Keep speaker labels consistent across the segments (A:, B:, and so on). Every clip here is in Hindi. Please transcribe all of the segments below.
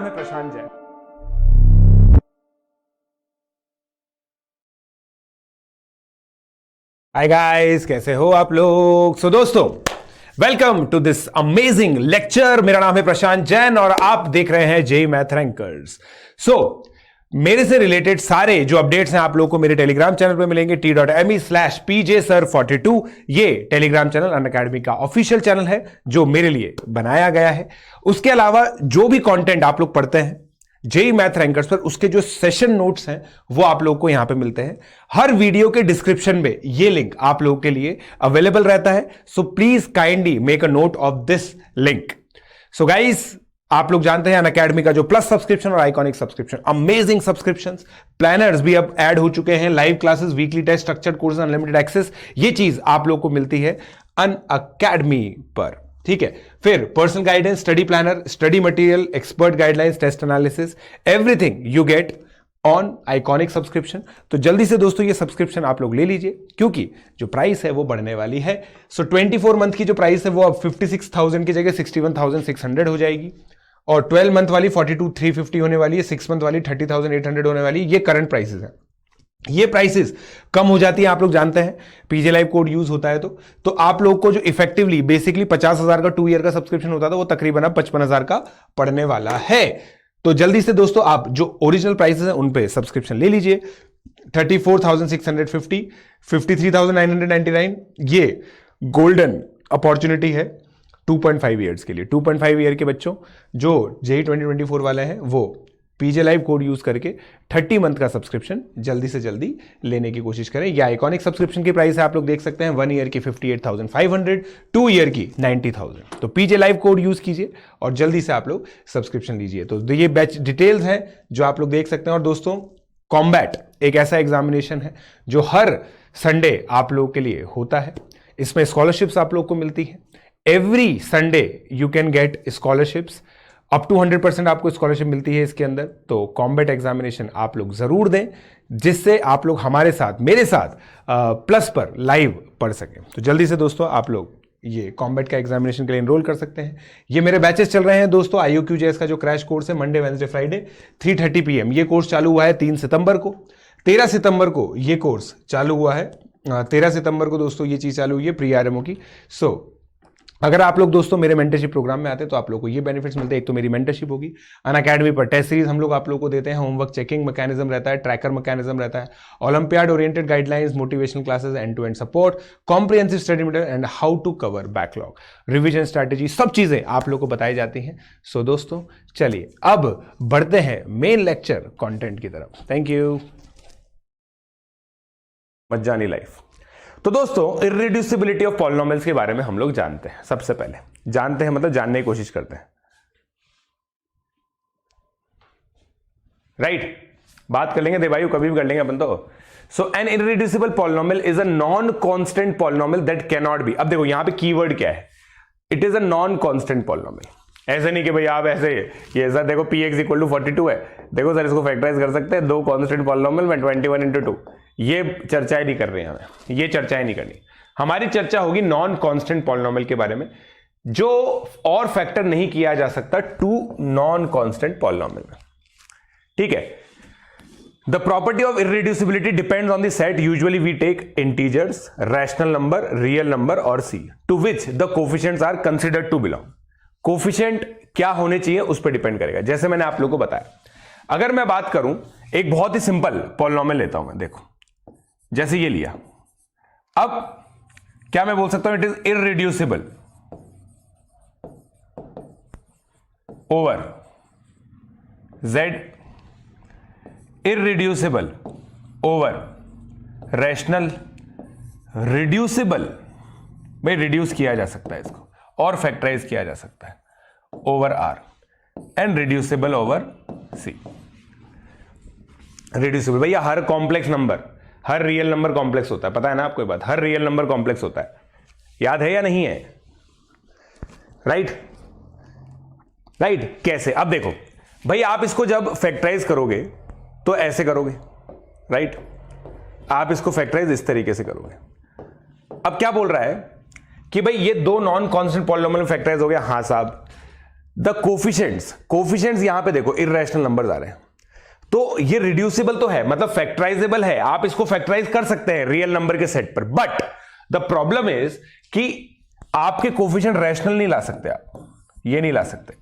A: है प्रशांत जैन। हाय गाइस, कैसे हो आप लोग? सो दोस्तों, welcome to this amazing lecture. मेरा नाम है प्रशांत जैन और आप देख रहे हैं जेईई मैथ रैंकर्स। मेरे से रिलेटेड सारे जो अपडेट्स हैं आप लोगों को मेरे टेलीग्राम चैनल पे मिलेंगे t.me/pjsir42। ये टेलीग्राम चैनल अनअकैडमी का ऑफिशियल चैनल है जो मेरे लिए बनाया गया है। उसके अलावा जो भी कंटेंट आप लोग पढ़ते हैं जेईई मैथ रैंकर्स पर, उसके जो सेशन नोट्स हैं वो आप लोगों को यहां पे मिलते हैं। हर वीडियो के डिस्क्रिप्शन में ये लिंक आप लोगों के लिए अवेलेबल रहता है। So please kindly make a note of this link. So guys, आप लोग जानते हैं अनअकैडमी का जो प्लस सब्सक्रिप्शन और iconic subscription, amazing subscriptions, planners भी अब ऐड हो चुके हैं, live classes, weekly test, structured courses, unlimited access, ये चीज आप लोग को मिलती है अनअकैडमी पर। ठीक है, फिर personal guidance, study planner, study material, expert guidelines, test analysis, everything you get on iconic subscription. तो जल्दी से दोस्तों ये सब्सक्रिप्शन आप लोग ले लीजिए, क्योंकि जो प्राइस है वो बढ़ने वाली है। 24 मंथ की जो प्राइस है वो अब 56,000 की जगह 61,600 हो जाएगी, और 12 मंथ वाली 42,350 होने वाली है, 6 मंथ वाली 30,800 होने वाली है। ये करंट प्राइसेस है। ये प्राइसेस कम हो जाती है, आप लोग जानते हैं, पीजे लाइव कोड यूज होता है तो आप लोग को जो इफेक्टिवली बेसिकली 50,000 का 2 ईयर का सब्सक्रिप्शन होता था वो तकरीबन अब 55,000 का पड़ने वाला है। तो जल्दी से दोस्तों आप जो ओरिजिनल प्राइसेस हैं उन पे सब्सक्रिप्शन ले लीजिए। 34,650, 53,999, ये गोल्डन अपॉर्चुनिटी है 2.5 ईयर्स के लिए। 2.5 ईयर के बच्चों जो जेईई 2024 वाले हैं वो पीजे लाइव कोड यूज करके 30 मंथ का सब्सक्रिप्शन जल्दी से जल्दी लेने की कोशिश करें। या आइकॉनिक सब्सक्रिप्शन की प्राइस है, आप लोग देख सकते हैं, 1 ईयर की 58,500, 2 ईयर की 90,000। तो पीजे लाइव कोड यूज कीजिए और जल्दी से आप लोग सब्सक्रिप्शन लीजिए। तो ये बैच डिटेल्स हैं जो आप लोग देख सकते हैं। और दोस्तों, कॉम्बैट एक ऐसा एग्जामिनेशन है जो हर संडे आप लोग के लिए होता है। इसमें स्कॉलरशिप्स आप लोग को मिलती है। Every Sunday you can get scholarships, up to 100% आपको स्कॉलरशिप मिलती है इसके अंदर। तो कॉम्बैट एग्जामिनेशन आप लोग जरूर दें, जिससे आप लोग हमारे साथ, मेरे साथ प्लस पर लाइव पढ़ सकें। तो जल्दी से दोस्तों आप लोग ये कॉम्बैट का एग्जामिनेशन के लिए एनरोल कर सकते हैं। ये मेरे बैचेस चल रहे हैं दोस्तों। IOQJS का जो क्रैश कोर्स है, मंडे वेडनेसडे फ्राइडे 3:30 PM ये कोर्स चालू हुआ है 3 सितंबर को। 13 सितंबर को ये कोर्स चालू हुआ है। 13 सितंबर को दोस्तों ये चीज चालू हुई है प्री आरएमओ की। अगर आप लोग दोस्तों मेरे मेंटरशिप प्रोग्राम में आते हैं तो आप लोग को ये बेनिफिट्स मिलते हैं। एक तो मेरी मेंटरशिप होगी, अनअकैडमी पर टेस्ट सीरीज हम लोग आप लोग को देते हैं, होमवर्क चेकिंग मैकेनिज्म रहता है, ट्रैकर मैकेनिज्म रहता है, olympiad oriented guidelines, motivational classes, end to end support, comprehensive study material and how to cover backlog, revision strategy, सब चीजें आप लोग को बताई जाती हैं। सो दोस्तों चलिए अब बढ़ते हैं मेन लेक्चर कंटेंट की तरफ। Thank you. मज्जानी लाइफ। तो दोस्तों, इररिड्यूसिबिलिटी ऑफ पॉलिनोमियल्स के बारे में हम लोग जानते हैं। सबसे पहले जानते हैं मतलब जानने की कोशिश करते हैं, राइट? बात कर लेंगे देवायु, कभी भी कर लेंगे अपन तो। So an irreducible polynomial is a non constant polynomial that can not be. अब देखो यहां पे कीवर्ड क्या है, it is a non constant polynomial. ऐसे नहीं कि भाई आप ऐसे ये सर देखो px = 42 है, देखो सर इसको फैक्टराइज कर सकते हैं, 2 कांस्टेंट पॉलिनोमियल में 21 × 2। ये चर्चाएं नहीं कर रहे हैं हमें, ये चर्चाएं नहीं करनी। हमारी चर्चा होगी नॉन कांस्टेंट पॉलिनोमियल के बारे में, जो और फैक्टर नहीं किया जा सकता 2 नॉन कांस्टेंट पॉलिनोमियल में। ठीक है, the property of irreducibility depends on the set usually we take integers, rational number, real number और C, to which the coefficients are considered to belong. Coefficient क्या होने चाहिए उस पर डिपेंड करेगा। जैसे मैंने आप लोगों को बताया, अगर मैं बात करूं, एक बहुत ही सिंपल पॉलिनोमियल लेता हूं मैं, देखो जैसे ये लिया। अब क्या मैं बोल सकता हूं, it is irreducible over z, irreducible over rational, reducible, भाई रिड्यूस किया जा सकता है इसको और फैक्टराइज किया जा सकता है, over r, and reducible over c। Reducible भैया हर कॉम्प्लेक्स नंबर, हर रियल नंबर कॉम्प्लेक्स होता है, पता है ना आपको ये बात, हर रियल नंबर कॉम्प्लेक्स होता है, याद है या नहीं है? Right right. कैसे? अब देखो भाई, आप इसको जब फैक्टराइज करोगे तो ऐसे करोगे, राइट? आप इसको फैक्टराइज इस तरीके से करोगे। अब क्या बोल रहा है कि भाई ये 2 नॉन कांस्टेंट पॉलिनोमियल में फैक्टराइज हो गया। हाँ साहब, द कोफिशिएंट्स यहां पे देखो इररेशनल नंबर्स आ रहे हैं, तो ये रिड्यूसिबल तो है, मतलब फैक्टराइजेबल है, आप इसको फैक्टराइज कर सकते हैं रियल नंबर के सेट पर, बट द प्रॉब्लम इज कि आपके कोफिशिएंट रैशनल नहीं ला सकते, आप ये नहीं ला सकते।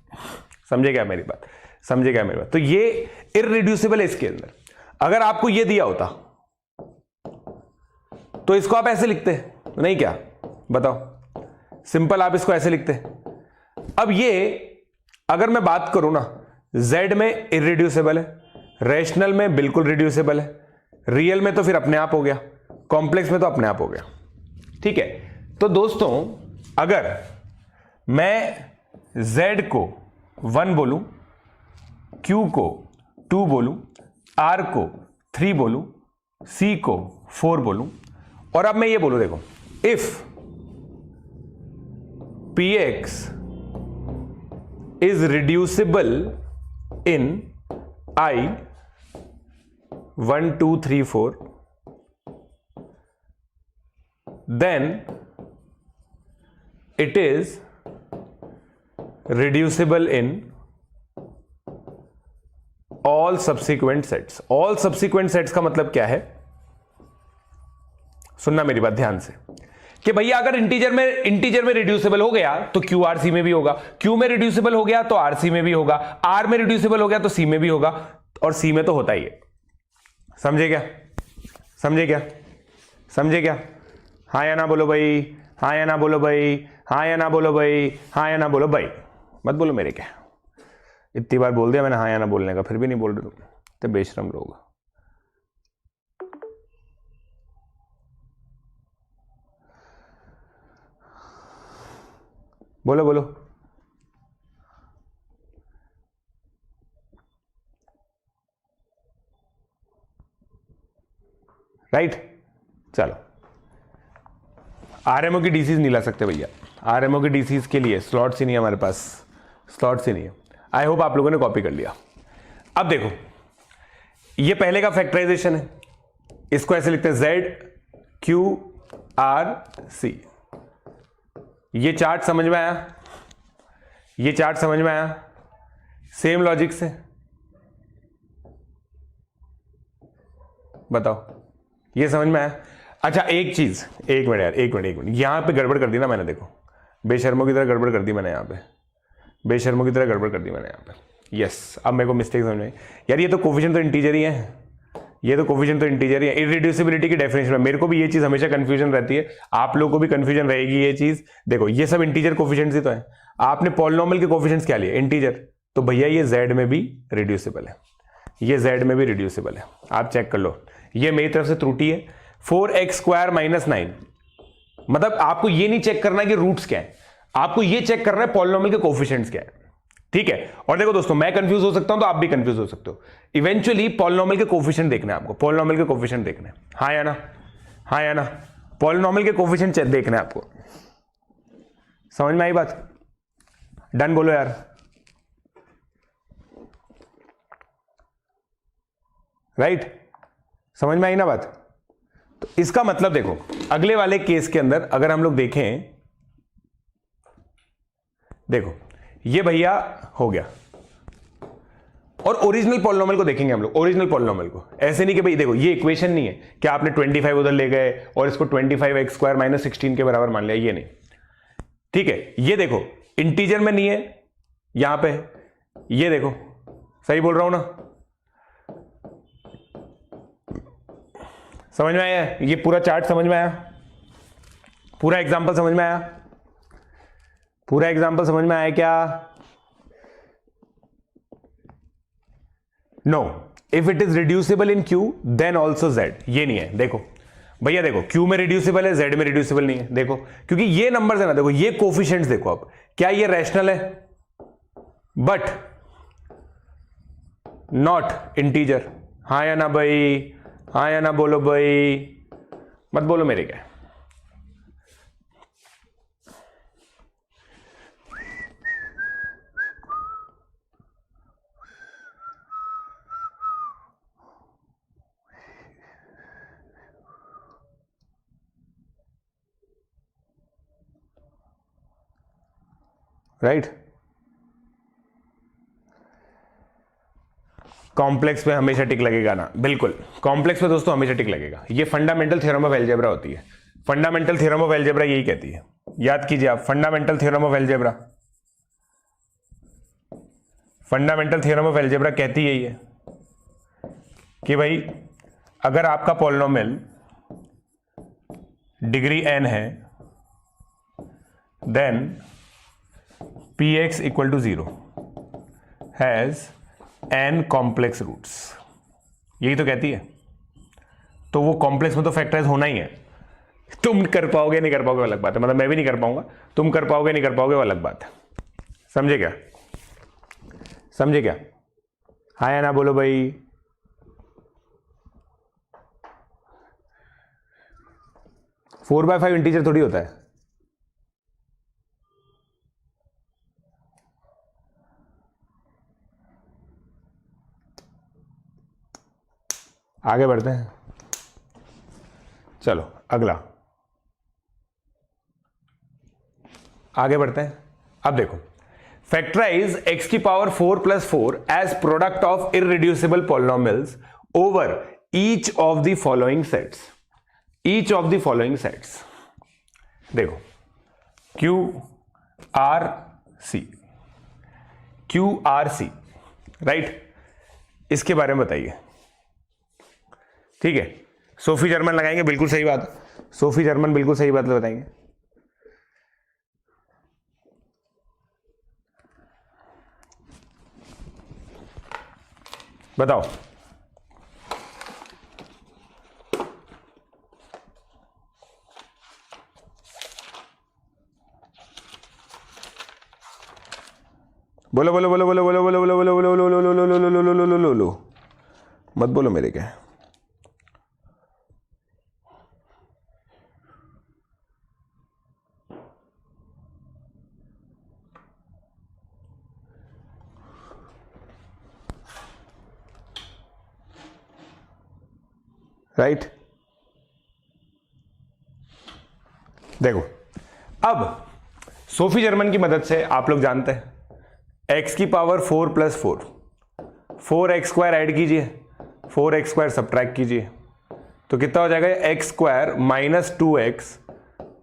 A: समझे क्या मेरी बात? समझे क्या मेरी बात? तो ये इररिड्यूसिबल है इसके अंदर। अगर आपको ये दिया होता तो इसको आप ऐसे लिखते नहीं, क्या बताओ? सिंपल आप इसको ऐसे लिखते। अब ये अगर मैं बात करूं ना, Z में इररिड्यूसिबल है, रैशनल में बिल्कुल रिड्यूसिबल है, रियल में तो फिर अपने आप हो गया, कॉम्प्लेक्स में तो अपने आप हो गया। ठीक है, तो दोस्तों अगर मैं Z को 1 बोलूं, Q को 2 बोलूं, R को 3 बोलूं, C को 4 बोलूं, और अब मैं ये बोलूं, देखो, if Px is reducible in I 1 2 3 4, then it is reducible in all subsequent sets। all subsequent sets का मतलब क्या है? सुनना मेरी बात ध्यान से, कि भैया अगर इंटीजर में रिड्यूसिबल हो गया तो क्यू आर सी में भी होगा, क्यू में रिड्यूसिबल हो गया तो आर सी में भी होगा, आर में रिड्यूसिबल हो गया तो सी में भी होगा, और सी में तो होता ही है। समझे क्या? समझे क्या? समझे क्या? हाँ या ना बोलो भाई, हाँ या ना बोलो भाई, हाँ या ना बोलो भाई, हाँ या ना बोलो भाई, मत बोलो मेरे क्या। इतनी बार बोल दिया मैंने हाँ या ना बोलने का, फिर भी नहीं बोल रहे तुम, तो बेशरम लोग। बोलो बोलो। राइट, चलो। आरएमओ की डीसीज नहीं ला सकते भैया, आरएमओ की डीसीज के लिए स्लॉट्स ही नहीं है हमारे पास, स्लॉट्स ही नहीं है। आई होप आप लोगों ने कॉपी कर लिया। अब देखो, ये पहले का फैक्टराइजेशन है, इसको ऐसे लिखते हैं Z Q R C। ये चार्ट समझ में आया? ये चार्ट समझ में आया? सेम लॉजिक से बताओ, ये समझ में आया? अच्छा एक चीज, एक मिनट यार, एक मिनट, यहां पे गड़बड़ कर दी ना मैंने, देखो बेशर्मों की तरह गड़बड़ कर दी मैंने यहां पे, बेशर्मों की तरह गड़बड़ कर दी मैंने यहां पे। यस, अब मेरे को मिस्टेक समझ में। यार ये तो कोफिशिएंट तो इंटीजर ही है, ये तो कोफिशिएंट तो इंटीजर ही है। इररिड्यूसिबिलिटी की डेफिनेशन में मेरे को भी ये चीज हमेशा कंफ्यूजन रहती है, आप लोगों को भी कंफ्यूजन रहेगी ये चीज। देखो ये सब इंटीजर कोफिशिएंट्स ही तो है, आपने पॉलिनोमियल के कोफिशिएंट्स क्या लिए? इंटीजर, तो भैया ये Z में भी रिड्यूसिबल है, ये Z में भी रिड्यूसिबल है, आप चेक कर लो। ये मेरी तरफ से त्रुटि है। 4x² - 9, मतलब आपको ये नहीं चेक करना कि रूट्स क्या है, आपको ये चेक करना है पॉलिनोमियल के कोफिशिएंट्स क्या है। ठीक है, और देखो दोस्तों, मैं कंफ्यूज हो सकता हूं तो आप भी कंफ्यूज हो सकते हो। इवेंचुअली पॉलिनोमियल के कोफिशिएंट देखना है आपको, पॉलिनोमियल के कोफिशिएंट देखने, हाँ या ना? हाँ या ना? पॉलिनोमियल के कोफिशिएंट देखना है आपको। समझ में आई बात? डन बोलो यार। राइट, समझ में आई ना बात? तो इसका मतलब देखो, अगले वाले केस के अंदर अगर हम लोग देखें, देखो ये भैया हो गया, और ओरिजिनल पॉलिनोमियल को देखेंगे हम लोग, ओरिजिनल पॉलिनोमियल को। ऐसे नहीं कि भाई देखो ये इक्वेशन नहीं है कि आपने 25 उधर ले गए और इसको 25x² - 16 के बराबर मान लिया, ये नहीं। ठीक है, ये देखो इंटीजर में नहीं है, यहां पे ये देखो, सही बोल रहा हूं ना? समझ में आया? ये पूरा चार्ट समझ में आया? पूरा एग्जांपल समझ में आया? पूरा एग्जांपल समझ में आया क्या? No, if it is reducible in Q then also Z। ये नहीं है, देखो भैया, देखो Q में रिड्यूसिबल है, Z में रिड्यूसिबल नहीं है। देखो क्योंकि ये नंबर्स है ना, देखो ये कोफिशिएंट्स देखो, अब क्या ये रैशनल है? But not integer. हाँ या ना भाई? हाँ या ना बोलो भाई, मत बोलो मेरे क्या। राइट, कॉम्प्लेक्स में हमेशा टिक लगेगा ना, बिल्कुल कॉम्प्लेक्स में दोस्तों हमेशा टिक लगेगा। ये फंडामेंटल थ्योरम ऑफ अलजेब्रा होती है, फंडामेंटल थ्योरम ऑफ अलजेब्रा यही कहती है, याद कीजिए आप, fundamental theorem of algebra, fundamental theorem of algebra कहती यही है कि भाई अगर आपका पॉलिनोमियल डिग्री n है then px equal to 0 has n complex roots, यही तो कहती है। तो वो कॉम्प्लेक्स में तो फैक्टराइज होना ही है। तुम कर पाओगे नहीं कर पाओगे अलग बात है, मतलब मैं भी नहीं कर पाऊंगा, तुम कर पाओगे नहीं कर पाओगे वो अलग बात है। समझे क्या, समझे क्या? हाँ या ना बोलो भाई। फोर बाय फाइव इंटीजर थोड़ी होता है। आगे बढ़ते हैं, चलो अगला आगे बढ़ते हैं। अब देखो, फैक्टराइज x की power 4 plus 4 as product of irreducible polynomials over each of the following sets, each of the following sets. देखो Q R C, Q R C, right, इसके बारे में बताइए। ठीक है, सोफी जर्मन लगाएंगे, बिल्कुल सही बात, सोफी जर्मन बिल्कुल सही बात बताएंगे। बताओ बोलो बोलो बोलो बोलो बोलो बोलो बोलो बोलो बोलो बोलो बोलो बोलो बोलो बोलो बोलो बोलो, मत बोलो मेरे क्या। राइट, देखो अब सोफी जर्मन की मदद से आप लोग जानते हैं x की power 4 plus 4, 4x square add कीजिए, 4x स्क्वायर सब्ट्रैक्ट कीजिए, तो कितना हो जाएगा x square minus 2x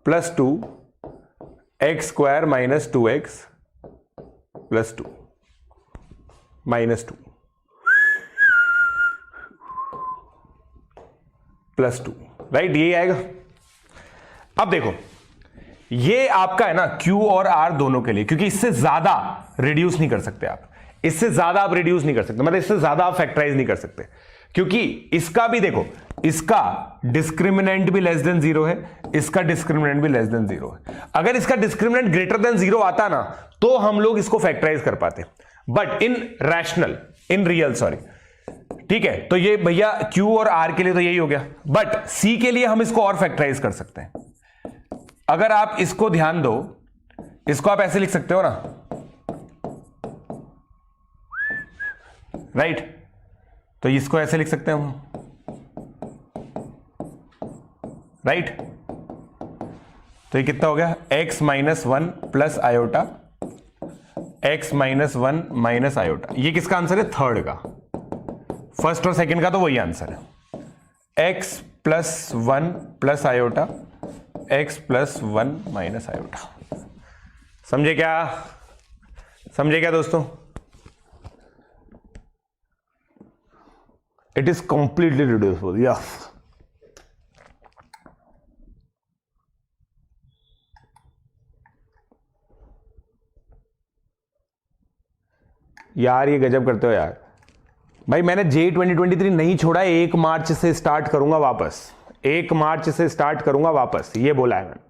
A: plus 2, x square minus 2x plus 2 minus 2 plus 2, right, यही आएगा। अब देखो ये आपका है ना Q और R दोनों के लिए, क्योंकि इससे ज्यादा रिड्यूस नहीं कर सकते आप, इससे ज्यादा आप रिड्यूस नहीं कर सकते, मतलब इससे ज्यादा आप फैक्टराइज नहीं कर सकते, क्योंकि इसका भी देखो, इसका डिस्क्रिमिनेंट भी लेस देन 0 है, इसका डिस्क्रिमिनेंट भी लेस देन 0 है। अगर इसका डिस्क्रिमिनेंट ग्रेटर देन 0 आता ना तो हम लोग इसको फैक्टराइज कर पाते, but in rational, in real, sorry, ठीक है। तो ये भैया Q और R के लिए तो यही हो गया, बट C के लिए हम इसको और फैक्टराइज कर सकते हैं। अगर आप इसको ध्यान दो, इसको आप ऐसे लिख सकते हो ना, राइट, तो इसको ऐसे लिख सकते हैं हम, राइट, तो ये कितना हो गया x minus 1 plus iota, x minus 1 minus iota. ये किसका आंसर है? थर्ड का, फर्स्ट और सेकंड का तो वही आंसर है, x plus 1 plus iota, x plus 1 minus iota. समझे क्या, समझे क्या दोस्तों? It is completely reducible, yes. यार ये गजब करते हो यार भाई, मैंने JEE 2023 नहीं छोड़ा, 1 मार्च से स्टार्ट करूंगा वापस, 1 मार्च से स्टार्ट करूंगा वापस, ये बोला है मैंने,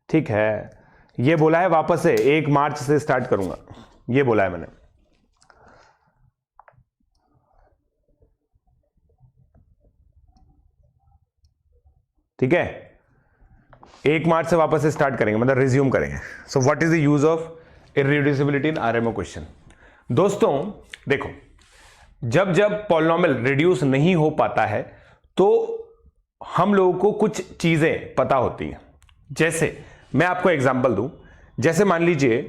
A: ठीक है, ये बोला है वापस से 1 मार्च से स्टार्ट करूंगा, ये बोला है मैंने। ठीक है, 1 मार्च से वापस से स्टार्ट करेंगे, मतलब रिज्यूम करेंगे। So what is the use of irreducibility in RMO question? दोस्तों देखो, जब जब पॉलिनोमियल रिड्यूस नहीं हो पाता है तो हम लोगों को कुछ चीजें पता होती हैं। जैसे मैं आपको एग्जांपल दूं, जैसे मान लीजिए,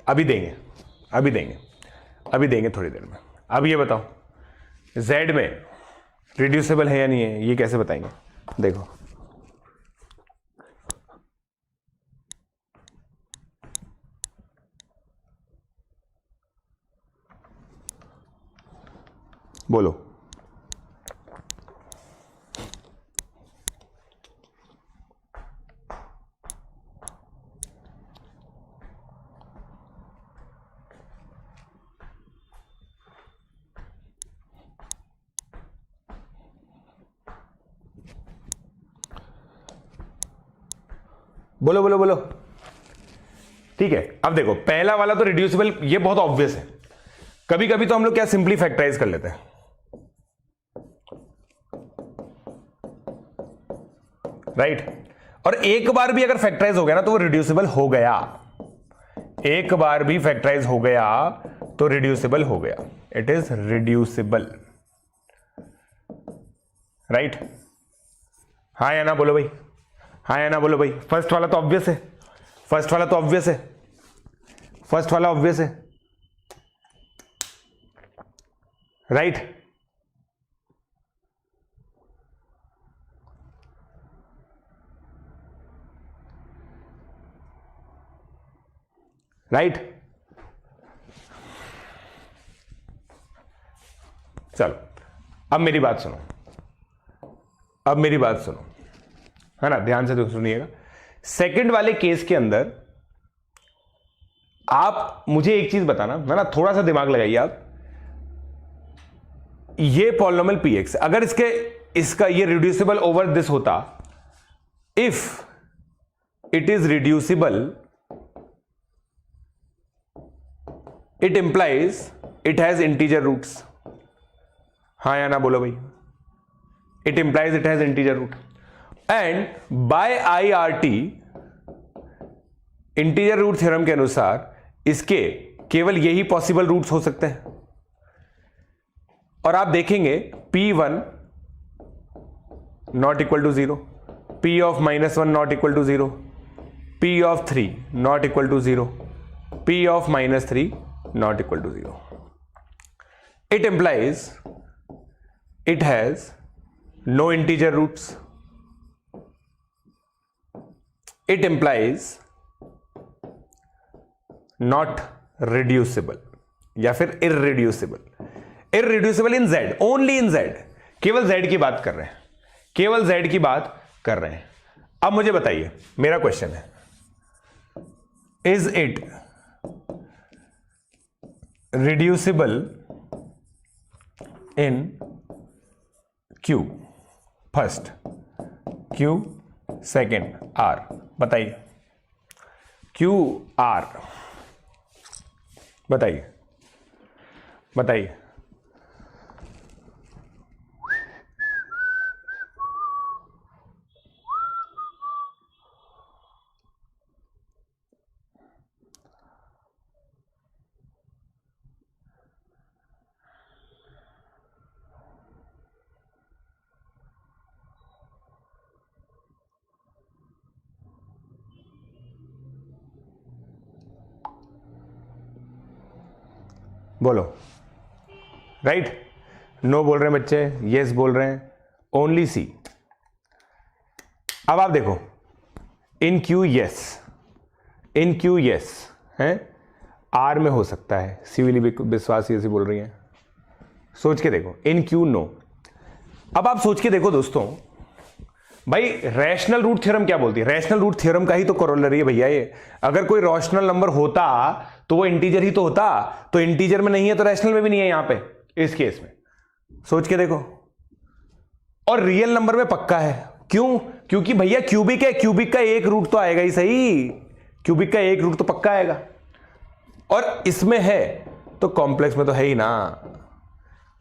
A: अभी देंगे, अभी देंगे थोड़ी देर में। अब ये बताओ z में रिड्यूसिबल है या नहीं है, ये कैसे बताएंगे? देखो बोलो। बोलो बोलो बोलो। ठीक है, अब देखो पहला वाला तो रिड्यूसिबल, ये बहुत ऑब्वियस है। कभी कभी तो हम लोग क्या सिंपली फैक्टराइज कर लेते हैं, राइट? और एक बार भी अगर फैक्टराइज हो गया ना तो वो रिड्यूसिबल हो गया। एक बार भी फैक्टराइज हो गया तो रिड्यूसिबल हो गया, इट इज रिड्यूसिबल, राइट? हाँ या ना बोलो भाई, हाँ या ना बोलो भाई। फर्स्ट वाला तो ऑब्वियस है, फर्स्ट वाला तो ऑब्वियस है, फर्स्ट वाला ऑब्वियस है, राइट? राइट? चलो अब मेरी बात सुनो, अब मेरी बात सुनो, है ना, ध्यान से सुनिएगा। सेकंड वाले केस के अंदर आप मुझे एक चीज बताना, है ना, थोड़ा सा दिमाग लगाइए आप। ये पॉलिनोमियल px अगर इसका ये रिड्यूसिबल ओवर दिस होता, if it is reducible it implies it has integer roots. हाँ या ना बोलो भाई, it implies it has integer root. And by IRT integer root theorem के अनुसार इसके केवल यही पॉसिबल रूट्स हो सकते हैं। और आप देखेंगे P1 not equal to 0, P of -1 not equal to 0, P of 3 not equal to 0, P of -3 not equal to 0. It implies it has no integer roots. It implies not reducible या फिर irreducible. Irreducible in Z, only in Z. केवल Z की बात कर रहे हैं, केवल Z की बात कर रहे हैं। अब मुझे बताइए, मेरा क्वेश्चन है, is it reducible in Q first, Q second, R? बताइए, Q R बताइए, बताइए। बोलो, राइट? नो बोल रहे हैं बच्चे, यस बोल रहे हैं, ओनली सी। अब आप देखो, इन क्यू यस, इन क्यू यस है, आर में हो सकता है, सिविली विश्वास ऐसी बोल रही हैं, सोच के देखो। इन क्यू नो। अब आप सोच के देखो दोस्तों, भाई रैशनल रूट थ्योरम क्या बोलती है? रैशनल रूट थ्योरम का ही तो कोरोलरी है भैया ये। अगर कोई रैशनल नंबर होता तो वो इंटीजर ही तो होता, तो इंटीजर में नहीं है तो रैशनल में भी नहीं है यहां पे, इस केस में। सोच के देखो। और रियल नंबर में पक्का है, क्यों? क्योंकि भैया क्यूबिक है, क्यूबिक का एक रूट तो आएगा ही सही, क्यूबिक का एक रूट तो पक्का आएगा। और इसमें है तो कॉम्प्लेक्स में तो है ही ना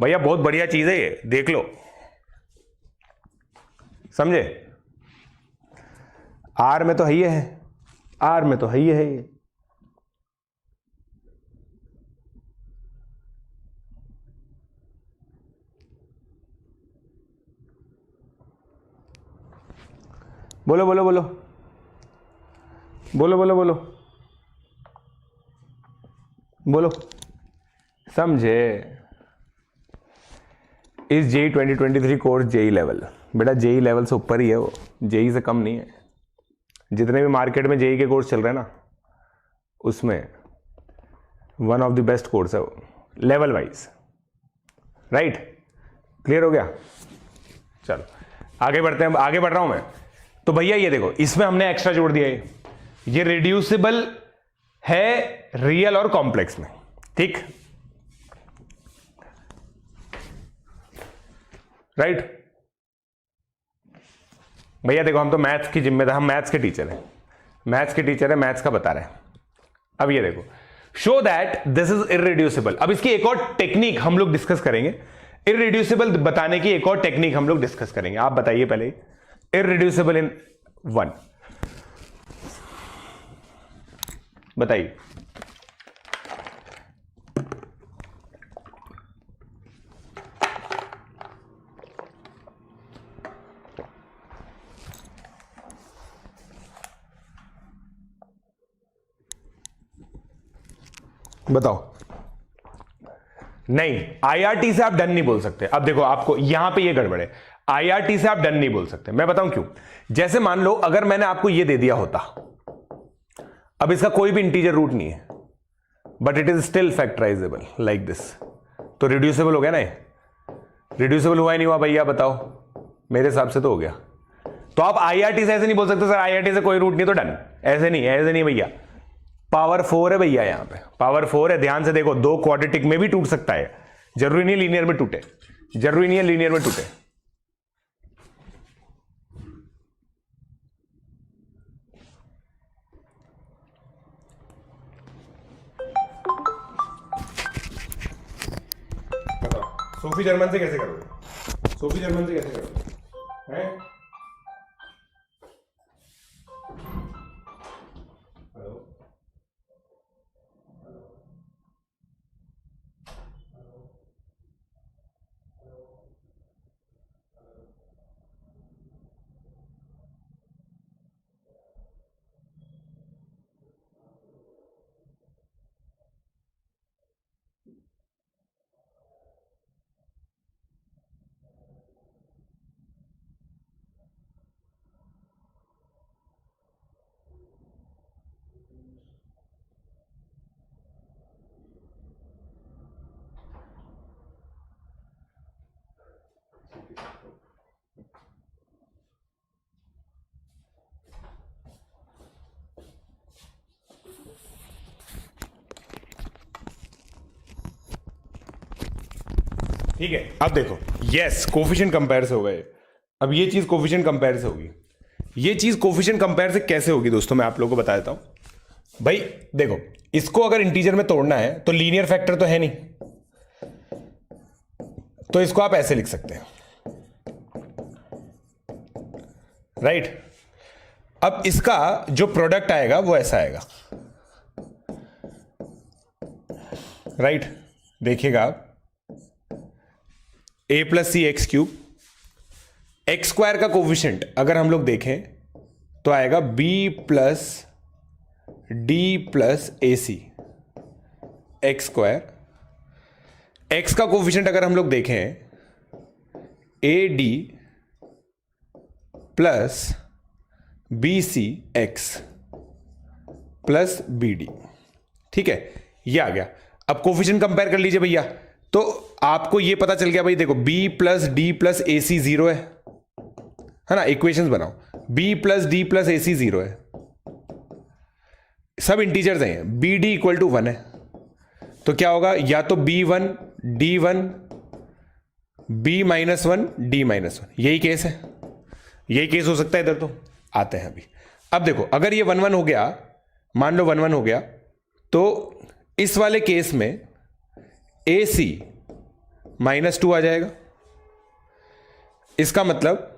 A: भैया। बहुत बढ़िया चीज है ये, देख लो, समझे? आर में तो है ही है, आर में तो है ही है ये। बोलो बोलो बोलो बोलो बोलो बोलो बोलो। समझे? इस जेई 2023 कोर्स जेई लेवल, बेटा जेई लेवल से ऊपर ही है वो, जेई से कम नहीं है। जितने भी मार्केट में जेई के कोर्स चल रहे हैं ना, उसमें one of the best course है वो, लेवल वाइज। राइट, क्लियर हो गया? चलो आगे बढ़ते हैं, आगे बढ़ रहा हूं मैं। तो भैया ये देखो, इसमें हमने एक्स्ट्रा जोड़ दिया है, ये रिड्यूसिबल है रियल और कॉम्प्लेक्स में, ठीक? राइट भैया देखो, हम तो मैथ्स की जिम्मेदार, हम मैथ्स के टीचर हैं, मैथ्स के टीचर है, मैथ्स का बता रहे हैं। अब ये देखो, show that this is irreducible. अब इसकी एक और टेक्निक हम लोग डिस्कस करेंगे, इररिड्यूसिबल बताने की एक और टेक्निक हम लोग डिस्कस करेंगे। आप बताइए पहले, इररिड्यूसिबल इन वन, बताइए। बताओ। नहीं, आईआरटी से आप डन नहीं बोल सकते। अब देखो, आपको यहां पे ये गड़बड़ है, आईआरटी से आप डन नहीं बोल सकते। मैं बताऊं क्यों? जैसे मान लो अगर मैंने आपको ये दे दिया होता, अब इसका कोई भी इंटीजर रूट नहीं है, but it is still factorisable like this, तो रिड्यूसिबल हो गया ना ये? रिड्यूसिबल हुआ ही नहीं हुआ भैया, बताओ? मेरे हिसाब से तो हो गया। तो आप आईआरटी से ऐसे नहीं बोल सकते सर आईआरटी से कोई रूट नहीं तो डन, ऐसे नहीं, ऐसे नहीं भैया। पावर 4 है भैया, यहां पे पावर 4 है, ध्यान से देखो, दो क्वाड्रेटिक में भी टूट सकता है, जरूरी नहीं लीनियर में टूटे, जरूरी नहीं है लीनियर में टूटे। सोफी जर्मन से कैसे करोगे? सोफी जर्मन से कैसे करोगे? हैं? हेलो, ठीक है। अब देखो, यस कोफिशिएंट कंपेयर से हो गए। अब ये चीज कोफिशिएंट कंपेयर से होगी। ये चीज कोफिशिएंट कंपेयर से कैसे होगी दोस्तों, मैं आप लोगों को बता देता हूं। भाई देखो, इसको अगर इंटीजर में तोड़ना है तो लीनियर फैक्टर तो है नहीं, तो इसको आप ऐसे लिख सकते हैं, राइट? अब इसका जो प्रोडक्ट आएगा वो ऐसा आएगा, राइट? देखिएगा आप, a plus C x cube, x square का कोफिशिएंट अगर हम लोग देखें तो आएगा b plus D plus A C x square. X का कोफिशिएंट अगर हम लोग देखें A D plus B C x plus B D, ठीक है? ये आ गया। अब कोफिशिएंट कंपेयर कर लीजिए भैया, तो आपको ये पता चल गया भाई, देखो b plus D plus A सी 0 है ना? इक्वेशंस बनाओ, b plus D plus A सी 0 है, सब इंटीजर्स हैं, बी डी इक्वल टू 1 है, तो क्या होगा? या तो b1 d1 b minus 1 d minus 1, यही केस है, यही केस हो सकता है इधर। तो आते हैं अभी। अब देखो, अगर ये 1 1 हो गया, मान लो 1 1 हो गया, तो इस वाले केस में ए सी माइनस 2 आ जाएगा। इसका मतलब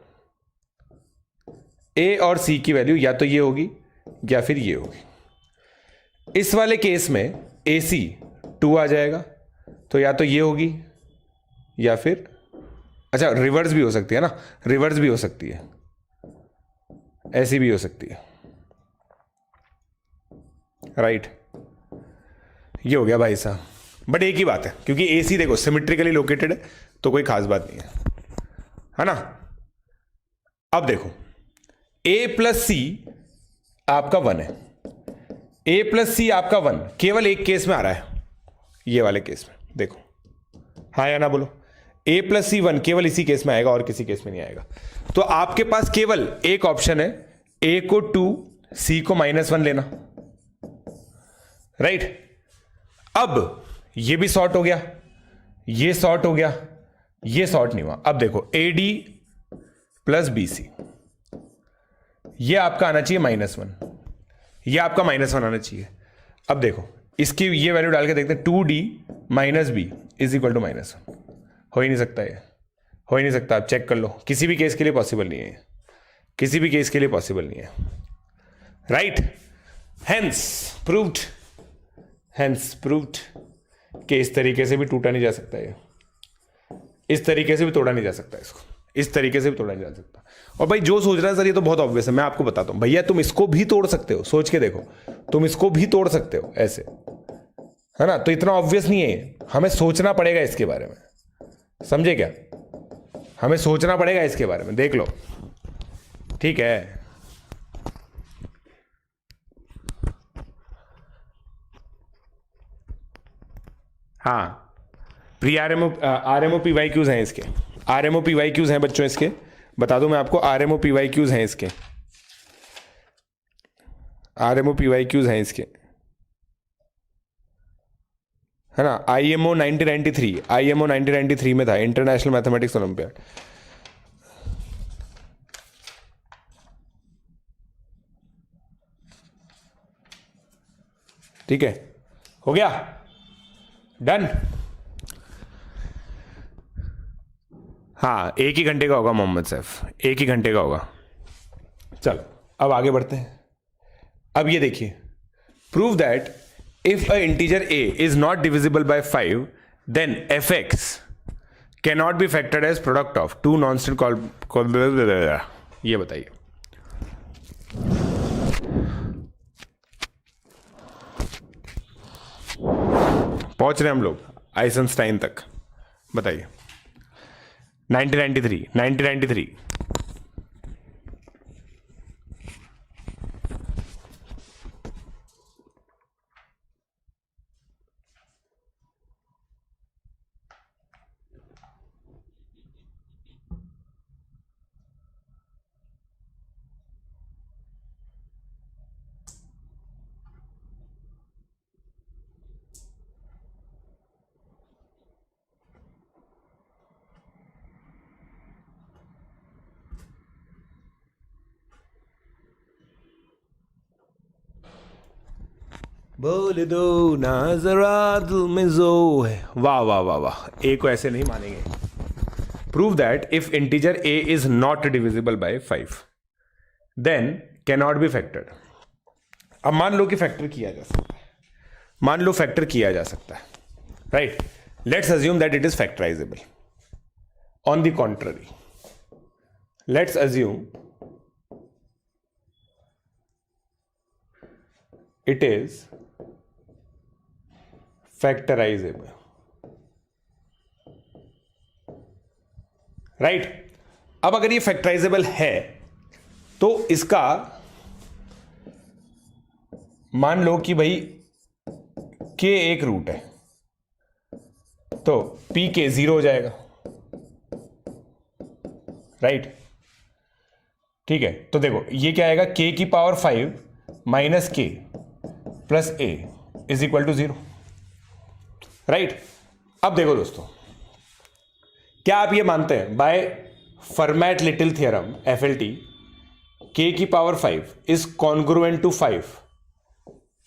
A: ए और सी की वैल्यू या तो ये होगी या फिर ये होगी। इस वाले केस में ए सी 2 आ जाएगा, तो या तो ये होगी या फिर, अच्छा रिवर्स भी हो सकती है ना, रिवर्स भी हो सकती है, ऐसी भी हो सकती है, राइट? ये हो गया भाई साहब। बट एक ही बात है, क्योंकि AC देखो सिमेट्रिकली लोकेटेड है तो कोई खास बात नहीं है ना। अब देखो A प्लस सी आपका 1 है, A प्लस सी आपका 1 केवल एक केस में आ रहा है, ये वाले केस में देखो, हाँ या ना बोलो। A प्लस सी 1 केवल इसी केस में आएगा और किसी केस में नहीं आएगा। तो आपके पास केवल एक ऑप्शन है, A को 2 C को -1 लेना, राइट। अब ये भी सॉर्ट हो गया, ये सॉर्ट हो गया, ये सॉर्ट नहीं हुआ। अब देखो AD प्लस BC, ये आपका आना चाहिए -1, ये आपका -1 आना चाहिए। अब देखो इसकी ये वैल्यू डाल के देखते हैं, 2D minus B is equal to -1। हो ही नहीं सकता, ये हो ही नहीं सकता। आप चेक कर लो, किसी भी केस के लिए पॉसिबल नहीं है, किसी भी केस के लिए पॉसिबल नहीं है, right. Hence proved, hence proved कि इस तरीके से भी टूटा नहीं जा सकता, ये इस तरीके से भी तोड़ा नहीं जा सकता, इसको इस तरीके से भी तोड़ा नहीं जा सकता। और भाई जो सोच रहा है सर ये तो बहुत ऑब्वियस है, मैं आपको बताता हूं भैया, तुम इसको भी तोड़ सकते हो, सोच के देखो, तुम इसको भी तोड़ सकते हो ऐसे, है ना। तो इतना ऑब्वियस नहीं है, हमें सोचना पड़ेगा इसके बारे में, समझे क्या, हमें सोचना पड़ेगा इसके बारे में, देख लो, ठीक है। हाँ, प्री RMO PYQs हैं इसके, RMO PYQs हैं बच्चों इसके, बता दूं मैं आपको, RMO PYQs हैं इसके, RMO PYQs हैं इसके, है ना। IMO 1993 में था, इंटरनेशनल मैथमेटिक्स ओलंपियाड। ठीक है, हो गया, डन। हाँ, एक ही घंटे का होगा मोहम्मद सैफ, एक ही घंटे का होगा। चलो अब आगे बढ़ते हैं। अब ये देखिए, prove that if a integer a is not divisible by 5 then fx can not be factored as product of two nonconstant ये बताइए। पहुंच रहे हम लोग आइंस्टाइन तक, बताइए। 1993 बोल दो ना जरा दिल में जो है, वाह वाह वाह वाह, ए को ऐसे नहीं मानेंगे। Prove that if integer a is not divisible by 5 then can not be factored. अब मान लो कि फैक्टर किया जा सकता है, मान लो फैक्टर किया जा सकता है, right. Let's assume that it is factorisable. On the contrary, let's assume it is factorizable, right। अब अगर ये फैक्टराइजेबल है तो इसका मान लो कि भाई k एक रूट है, तो p के 0 हो जाएगा, राइट। ठीक है, तो देखो ये क्या आएगा, k की power 5 minus k plus a is equal to 0, right. अब देखो दोस्तों, क्या आप ये मानते हैं by Fermat little theorem FLT k की power 5 is congruent to 5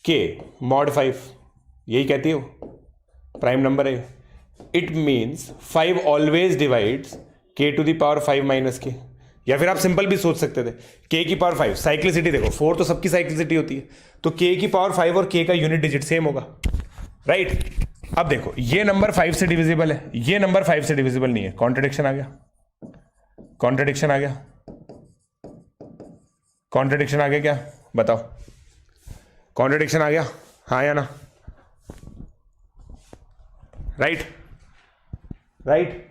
A: k mod 5, यही कहती हो, प्राइम नंबर है। It means 5 always divides k to the power 5 minus k। या फिर आप सिंपल भी सोच सकते थे, k की पावर 5, साइक्लिसिटी देखो 4 तो सबकी साइक्लिसिटी होती है, तो k की पावर 5 और k का यूनिट डिजिट सेम होगा, राइट। अब देखो ये नंबर 5 से डिविजिबल है, ये नंबर 5 से डिविजिबल नहीं है, कॉन्ट्रडिक्शन आ गया, कॉन्ट्रडिक्शन आ गया, कॉन्ट्रडिक्शन आ गया, क्या बताओ, कॉन्ट्रडिक्शन आ गया, हाँ या ना। Right right.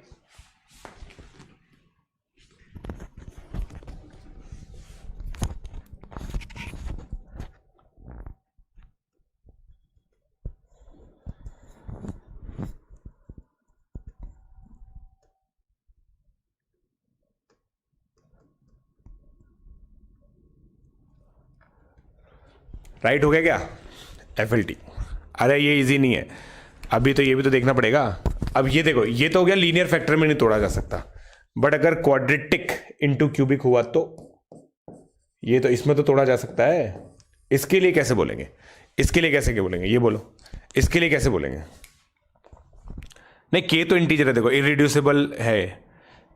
A: राइट हो गया क्या? FLT। अरे ये इजी नहीं है, अभी तो ये भी तो देखना पड़ेगा। अब ये देखो, ये तो हो गया लीनियर फैक्टर में नहीं तोड़ा जा सकता, बट अगर क्वाड्रेटिक इंटू क्यूबिक हुआ तो ये तो इसमें तो तोड़ा जा सकता है। इसके लिए कैसे बोलेंगे? इसके लिए कैसे क्या बोलेंगे? ये बोलो, इसके लिए कैसे बोलेंगे? नहीं, के तो इंटीजर है, देखो इरिड्यूसिबल है,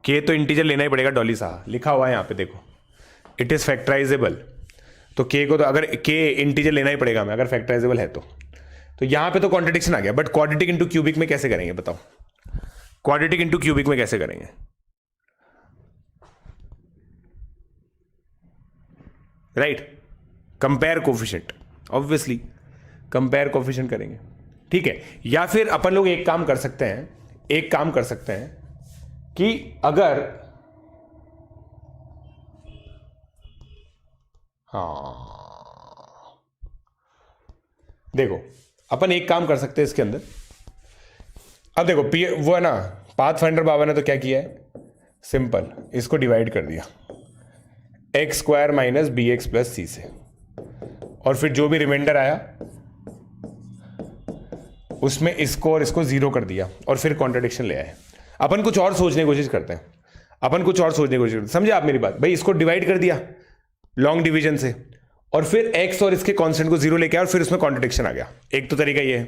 A: के तो इंटीजर लेना ही पड़ेगा। डॉली साहब लिखा हुआ है यहाँ पे, देखो इट इज फैक्टराइजेबल, तो के को तो अगर के इंटीजर लेना ही पड़ेगा हमें, अगर फैक्टराइजेबल है तो यहां पे तो कॉन्ट्रडिक्शन आ गया। बट क्वाड्रेटिक इंटू क्यूबिक में कैसे करेंगे बताओ? क्वाड्रेटिक इंटू क्यूबिक में कैसे करेंगे? Right, compare coefficient, obviously compare coefficient करेंगे, ठीक है। या फिर अपन लोग एक काम कर सकते हैं, एक काम कर सकते हैं कि अगर हाँ देखो, अपन एक काम कर सकते हैं इसके अंदर। अब देखो वो है ना, पाथ फाइंडर बाबा ने तो क्या किया है, सिंपल इसको डिवाइड कर दिया X square minus B X plus C से, और फिर जो भी रिमाइंडर आया उसमें इसको और इसको जीरो कर दिया, और फिर कॉन्ट्रडिक्शन ले आए। अपन कुछ और सोचने की कोशिश करते हैं, अपन कुछ और सोचने की कोशिश करते हैं, समझे आप मेरी बात? भाई इसको डिवाइड कर दिया लॉन्ग डिवीजन से, और फिर x और इसके कांस्टेंट को जीरो लेके आया, और फिर उसमें कॉन्ट्रडिक्शन आ गया। एक तो तरीका ये है,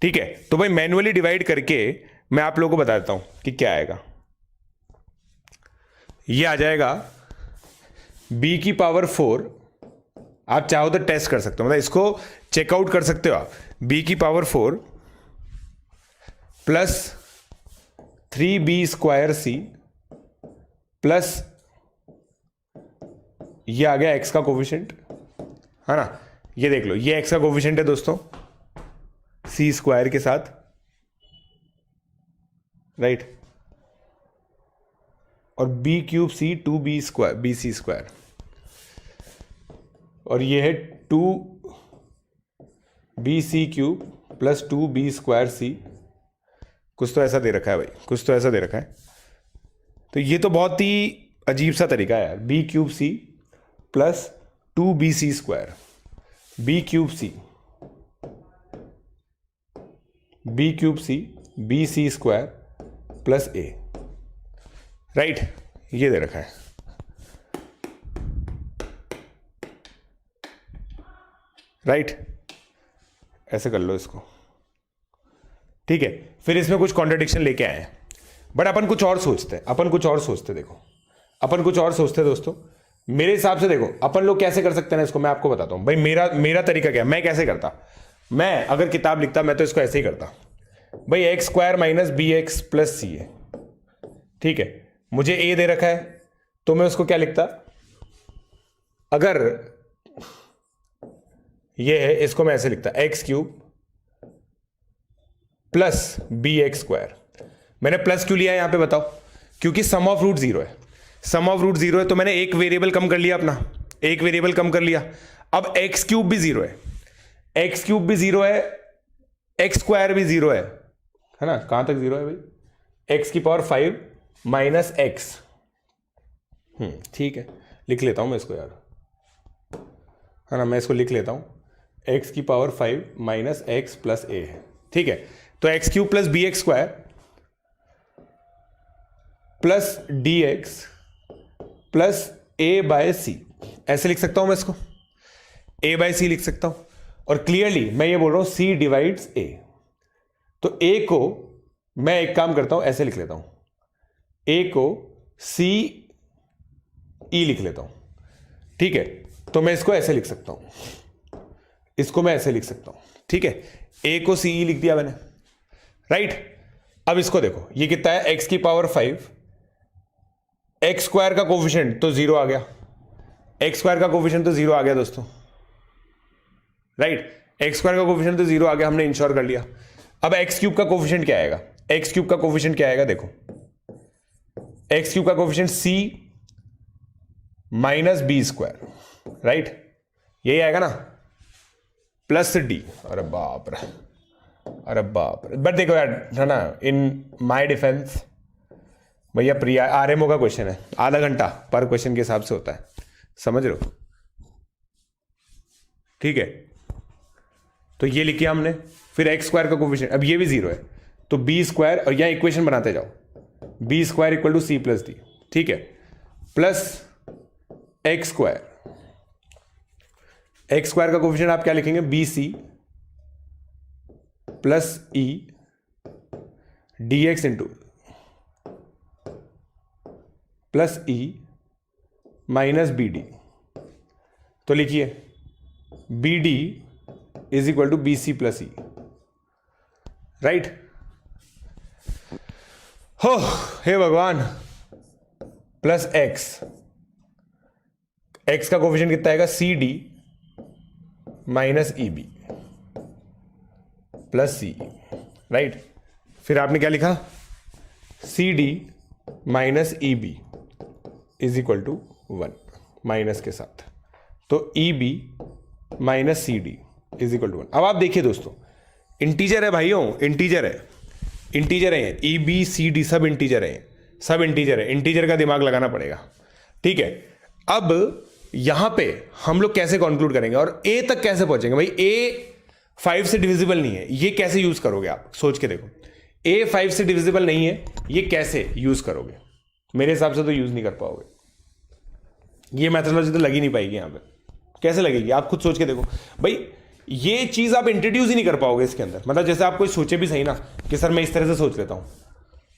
A: ठीक है। तो भाई मैन्युअली डिवाइड करके मैं आप लोगों को बता देता हूं कि क्या आएगा। ये आ जाएगा b की पावर 4, आप चाहो तो टेस्ट कर सकते हो, मतलब इसको चेकआउट कर सकते हो आप। b की power 4 plus 3b square c plus ये आ गया x का कोफिशिएंट, है ना। ये देख लो, ये x का कोफिशिएंट है दोस्तों c स्क्वायर के साथ, राइट। और b cube c 2b square B C square, और ये है 2bc cube plus 2b square c। कुछ तो ऐसा दे रखा है भाई, कुछ तो ऐसा दे रखा है। तो ये तो बहुत ही अजीब सा तरीका है यार, b cube c plus 2bc square, b cube c bc square plus a, right. ये दे रखा है, राइट। ऐसे कर लो इसको, ठीक है। फिर इसमें कुछ कॉन्ट्रडिक्शन लेके आए हैं, बट अपन कुछ और सोचते हैं, अपन कुछ और सोचते, देखो अपन कुछ और सोचते हैं दोस्तों। मेरे हिसाब से देखो अपन लोग कैसे कर सकते हैं इसको, मैं आपको बताता हूं भाई। मेरा तरीका क्या है, मैं कैसे करता, मैं अगर किताब लिखता मैं तो इसको ऐसे ही करता भाई, X square minus B X plus C है, ठीक है। मुझे ए दे रखा है तो मैं उसको क्या लिखता, अगर ये है इसको मैं ऐसे लिखता x cube plus B x square. मैंने प्लस क्यों लिया है यहां पे बताओ? क्योंकि सम ऑफ रूट जीरो है, सम ऑफ रूट जीरो है, तो मैंने एक वेरिएबल कम कर लिया अपना, एक वेरिएबल कम कर लिया। अब एक्स क्यूब भी जीरो है, एक्स क्यूब भी जीरो है, एक्स स्क्वायर भी जीरो है ना। कहां तक जीरो है भाई? एक्स की पावर 5 माइनस एक्स, ठीक है, लिख लेता हूं मैं इसको यार, है ना। मैं इसको लिख लेता हूं, एक्स की power 5 minus X plus A है, ठीक है। तो X cube plus B x square plus D X plus A by C, ऐसे लिख सकता हूं मैं इसको, ए बाय सी लिख सकता हूं। और क्लियरली मैं ये बोल रहा हूं सी डिवाइड्स ए, तो ए को मैं एक काम करता हूं, ऐसे लिख लेता हूं, ए को सी ई लिख लेता हूं, ठीक है। तो मैं इसको ऐसे लिख सकता हूं, इसको मैं ऐसे लिख सकता हूं, ठीक है। ए को सी ई लिख दिया मैंने, राइट। अब इसको देखो, ये कितना है, एक्स की पावर 5, एक्स स्क्वायर का कोफिशिएंट तो जीरो आ गया, एक्स स्क्वायर का कोफिशिएंट तो जीरो आ गया दोस्तों, राइट। एक्स स्क्वायर का कोफिशिएंट तो जीरो आ गया, हमने इंश्योर कर लिया। अब एक्स क्यूब का कोफिशिएंट क्या आएगा, एक्स क्यूब का कोफिशिएंट क्या आएगा, देखो एक्स क्यूब का कोफिशिएंट सी माइनस बी स्क्वायर, राइट, यही आएगा ना, प्लस डी। अरे बाप रे, अरे बाप रे, बट देखो यार है ना, इन माय डिफेंस भैया प्रिया आरएमओ का क्वेश्चन है, आधा घंटा पर क्वेश्चन के हिसाब से होता है, समझ रहे हो, ठीक है। तो ये लिखिए हमने, फिर एक्स स्क्वायर का कोफिशिएंट, अब ये भी जीरो है तो बी स्क्वायर, और यहां इक्वेशन बनाते जाओ, B square equal to C plus D, ठीक है, plus X square, X square का कोफिशिएंट आप क्या लिखेंगे, B C plus E D X into plus E minus B D. तो लिखिए B D is equal to B C plus E, right. हो हे भगवान, प्लस एक्स, एक्स का कोफिशिएंट कितना आएगा, C D minus E B plus C, right. फिर आपने क्या लिखा, सी D minus E B is equal to 1 minus के साथ, तो E B minus C D is equal to 1। अब आप देखिए दोस्तों, इंटीजर है भाइयों, इंटीजर है, इंटीजर है, ई बी सी डी सब इंटीजर है, सब इंटीजर है, इंटीजर का दिमाग लगाना पड़ेगा, ठीक है। अब यहां पे हम लोग कैसे कंक्लूड करेंगे और ए तक कैसे पहुंचेंगे, भाई ए 5 से डिविजिबल नहीं है, ये कैसे यूज करोगे आप, सोच के देखो, ए 5 से डिविजिबल नहीं है, ये कैसे यूज करोगे, मेरे हिसाब से तो यूज नहीं कर पाओगे, ये मैथोडोलॉजी तो लगी नहीं पाएगी यहां पे, कैसे लगेगी आप खुद सोच के देखो भाई, ये चीज आप इंट्रोड्यूस ही नहीं कर पाओगे इसके अंदर, मतलब जैसे आप कोई सोचे भी सही ना कि सर मैं इस तरह से सोच लेता हूं,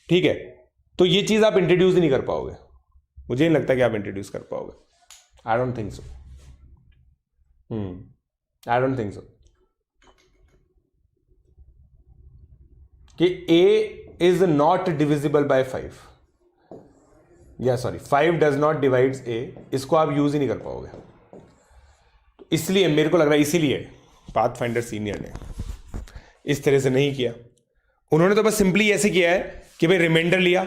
A: ठीक है, तो ये चीज आप इंट्रोड्यूस ही नहीं कर पाओगे, मुझे नहीं लगता कि आप इंट्रोड्यूस कर पाओगे, I don't think so, I don't think so कि a is not divisible by 5, या sorry 5 does not divides a, इसको आप यूज ही नहीं कर पाओगे, तो इसलिए मेरे को लग रहा है इसीलिए पाथफाइंडर सीनियर ने इस तरह से नहीं किया, उन्होंने तो बस सिंपली ऐसे किया है कि भाई रिमाइंडर लिया,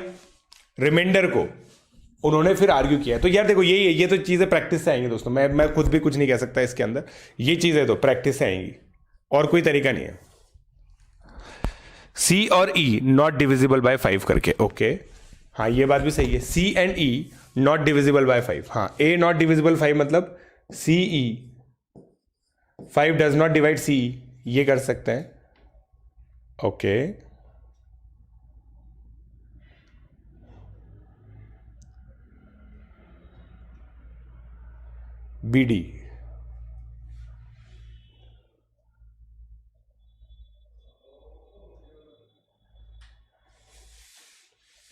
A: रिमाइंडर को उन्होंने फिर आर्ग्यू किया। तो यार देखो यही है, ये तो चीजें प्रैक्टिस से आएंगी दोस्तों, मैं खुद भी कुछ नहीं कह सकता इसके अंदर, ये चीजें तो प्रैक्टिस से आएंगी और कोई तरीका नहीं है। C और E नॉट डिविजिबल बाय 5 करके, ओके हाँ ये बात भी सही है, C and E not divisible by 5, हाँ A नॉट डिविजिबल 5 मतलब CE 5 does not divide CE, ये कर सकते हैं, ओके BD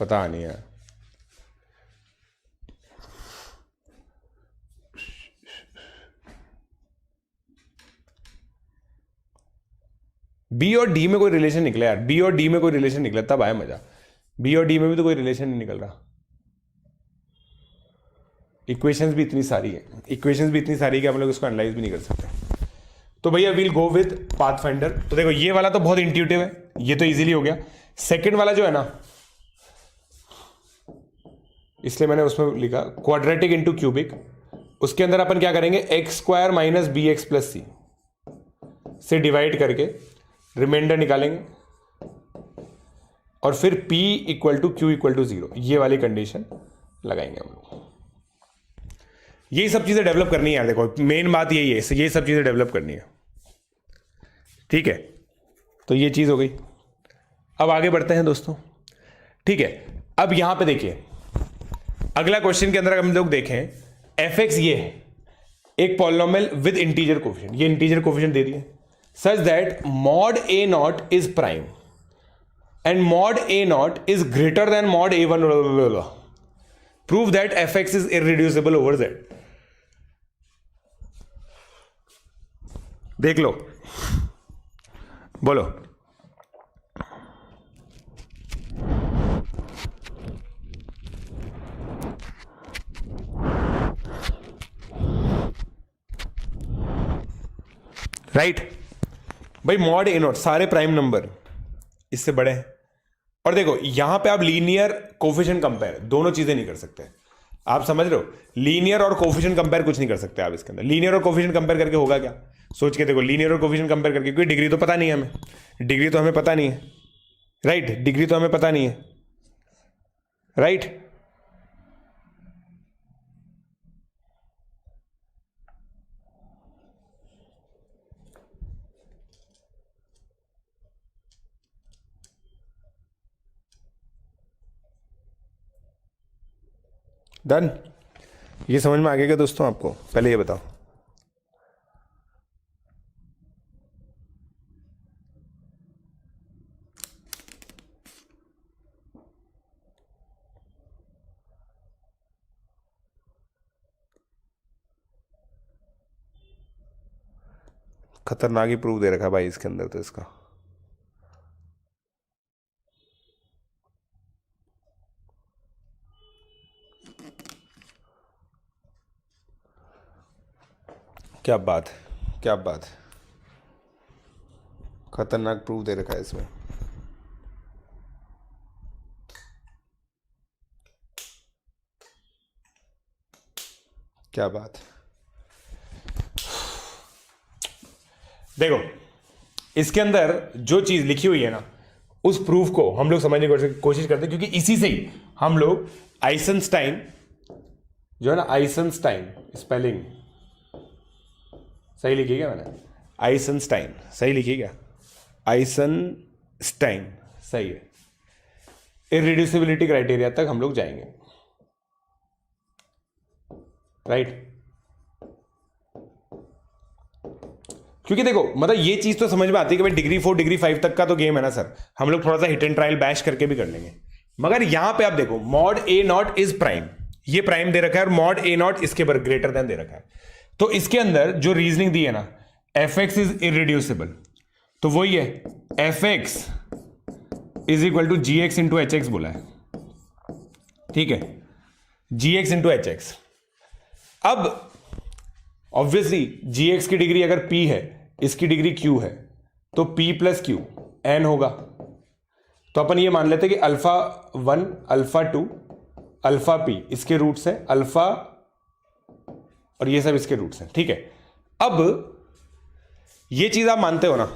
A: पता नहीं है, बी और डी में कोई रिलेशन निकला यार, बी और डी में कोई रिलेशन निकला तब आया मजा, बी और डी में भी तो कोई रिलेशन नहीं निकल रहा, इक्वेशंस भी इतनी सारी है, इक्वेशंस भी इतनी सारी है कि हम लोग इसको एनालाइज भी नहीं कर सकते। तो भैया विल गो विद पाथफाइंडर। तो देखो ये वाला तो बहुत इंट्यूटिव है, ये तो इजीली हो गया। सेकंड वाला जो है ना, इसलिए मैंने उसमें लिखा क्वाड्रेटिक इंटू क्यूबिक, उसके अंदर अपन क्या करेंगे, X square minus B X plus C से डिवाइड करके रिमाइंडर निकालेंगे और फिर P equal to Q equal to 0, ये वाली कंडीशन लगाएंगे हम लोग। यही सब चीजें डेवलप करनी है यार, देखो मेन बात यही है, ये सब चीजें डेवलप करनी है, ठीक है। तो ये चीज हो गई, अब आगे बढ़ते हैं दोस्तों, ठीक है। अब यहां पे देखिए अगला क्वेश्चन के अंदर हम लोग देखें, fx ये है एक पॉलिनोमियल विद इंटीजर कोफिशिएंट, ये इंटीजर कोफिशिएंट दे दिए such that mod a not is prime and mod a not is greater than mod a1, prove that fx is irreducible over z। देख लो, बोलो राइट भाई, मॉड ए नॉट सारे प्राइम नंबर इससे बड़े हैं। और देखो यहां पे आप लीनियर कोफिशिएंट कंपेयर दोनों चीजें नहीं कर सकते। आप समझ रहे हो, लीनियर और कोफिशिएंट कंपेयर कुछ नहीं कर सकते आप इसके अंदर। लीनियर और कोफिशिएंट कंपेयर करके होगा क्या, सोच के देखो। लीनियर और कोफिशिएंट कंपेयर करके, क्योंकि डिग्री तो पता नहीं है हमें, डिग्री तो हमें पता नहीं है, राइट, डिग्री तो हमें पता नहीं है, राइट। डन, ये समझ में आ गया क्या दोस्तों आपको? पहले ये बताओ। खतरनाक ही प्रूफ दे रखा भाई इसके अंदर तो इसका। क्या बात है, क्या बात है, खतरनाक प्रूफ दे रखा है इसमें। क्या बात है। देखो इसके अंदर जो चीज लिखी हुई है ना, उस प्रूफ को हम लोग समझने की कोशिश करते हैं, क्योंकि इसी से ही हम लोग आइसेंस्टाइन जो है ना, आइसेंस्टाइन स्पेलिंग सही लिखी क्या मैंने? आइसेंस्टाइन सही लिखी क्या? आइसेंस्टाइन सही है। इररिड्यूसिबिलिटी क्राइटेरिया तक हम लोग जाएंगे, राइट। क्योंकि देखो मतलब ये चीज तो समझ में आती है कि भाई डिग्री 4 डिग्री 5 तक का तो गेम है ना सर, हम लोग थोड़ा सा हिट एंड ट्रायल बैश करके भी कर लेंगे। मगर यहां पे आप देखो mod A not is prime, ये प्राइम दे रखा है, और मॉड ए नॉट इसके ग्रेटर देन दे रखा है। तो इसके अंदर जो रीजनिंग दी है ना, एफ एक्स इज इरिड्यूसिबल, तो वही है F x is equal to G x into H x बोला है, ठीक है, G x into H x. अब ऑब्वियसली जी एक्स की डिग्री अगर p है, इसकी डिग्री q है, तो p प्लस क्यू n होगा। तो अपन ये मान लेते हैं कि अल्फा 1 अल्फा 2 अल्फा p इसके रूट्स हैं, अल्फा और ये सब इसके रूट्स हैं, ठीक है। अब ये चीज आप मानते हो ना,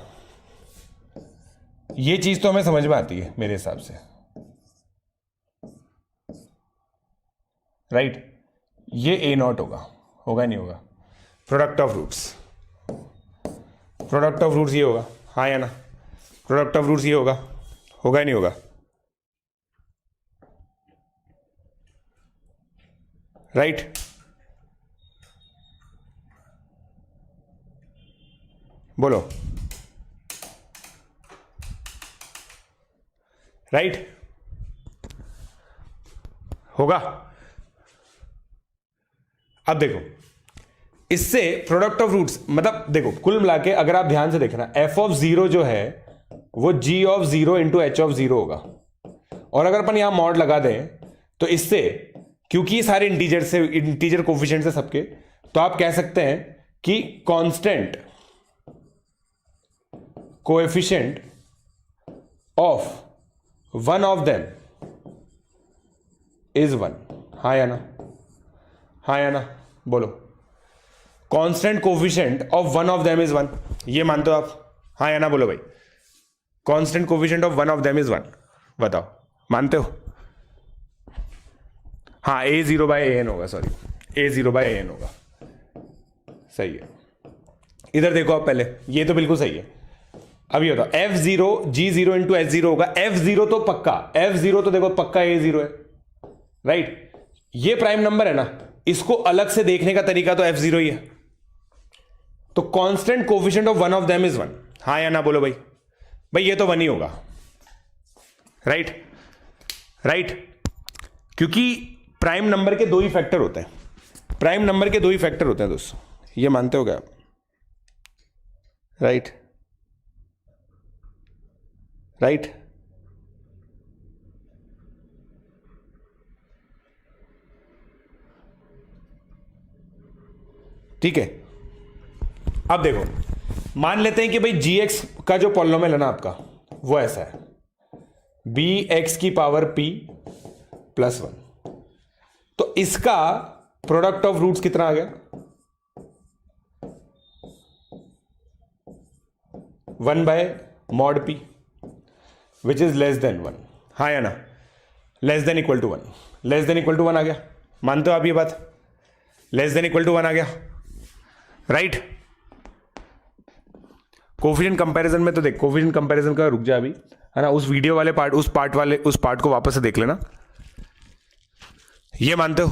A: ये चीज तो हमें समझ में आती है मेरे हिसाब से, राइट। ये ए नॉट होगा, होगा नहीं होगा? Product of roots, product of roots ये होगा, हाँ या ना? प्रोडक्ट ऑफ रूट्स ये होगा, होगा नहीं होगा? राइट। बोलो, राइट, होगा। अब देखो इससे प्रोडक्ट ऑफ रूट्स मतलब देखो कुल मिला के अगर आप ध्यान से देखना, एफ ऑफ जीरो जो है वो G of zero into H of zero होगा। और अगर अपन यहां मॉड लगा दें तो इससे, क्योंकि ये सारे इंटीजर से, इंटीजर कोफिशिएंट से सबके, तो आप कह सकते हैं कि constant coefficient of one of them is 1, हाँ या ना? हाँ या ना? बोलो, constant coefficient of one of them is 1, ये मानते हो आप? हाँ या ना? बोलो भाई, constant coefficient of one of them is 1, बताओ, मानते हो? हाँ, A zero by A N होगा, sorry, A zero by A N होगा, सही है। इधर देखो आप पहले, ये तो बिल्कुल सही है। अब ये बताओ, एफ जीरो जी जीरो इंटू एच जीरो होगा, एफ जीरो तो पक्का, एफ जीरो तो देखो पक्का ए जीरो है, राइट। ये प्राइम नंबर है ना, इसको अलग से देखने का तरीका तो एफ जीरो ही है। तो constant coefficient of one of them is 1, हाँ या ना? बोलो भाई, भाई ये तो 1 ही होगा, राइट, राइट। क्योंकि प्राइम नंबर के दो ही फैक्टर होते हैं, प्राइम नंबर के दो ही फैक्टर होते हैं दोस्तों, ये मानते हो क्या? Right, right. ठीक है। अब देखो मान लेते हैं कि भाई जी एक्स का जो पॉलिनोमियल है ना आपका, वो ऐसा है, बी एक्स की पावर p प्लस 1। तो इसका प्रोडक्ट ऑफ रूट्स कितना आ गया? 1 by mod p which is less than 1। हाँ या ना? Less than equal to 1, less than equal to 1 आ गया। मानते हो आप ये बात? लेस देन इक्वल टू 1 आ गया, राइट? कोफिशिएंट कंपैरिजन में तो देख, कोफिशिएंट कंपैरिजन का रुक जा अभी, है ना, उस वीडियो वाले पार्ट, उस पार्ट को वापस से देख लेना। ये मानते हो?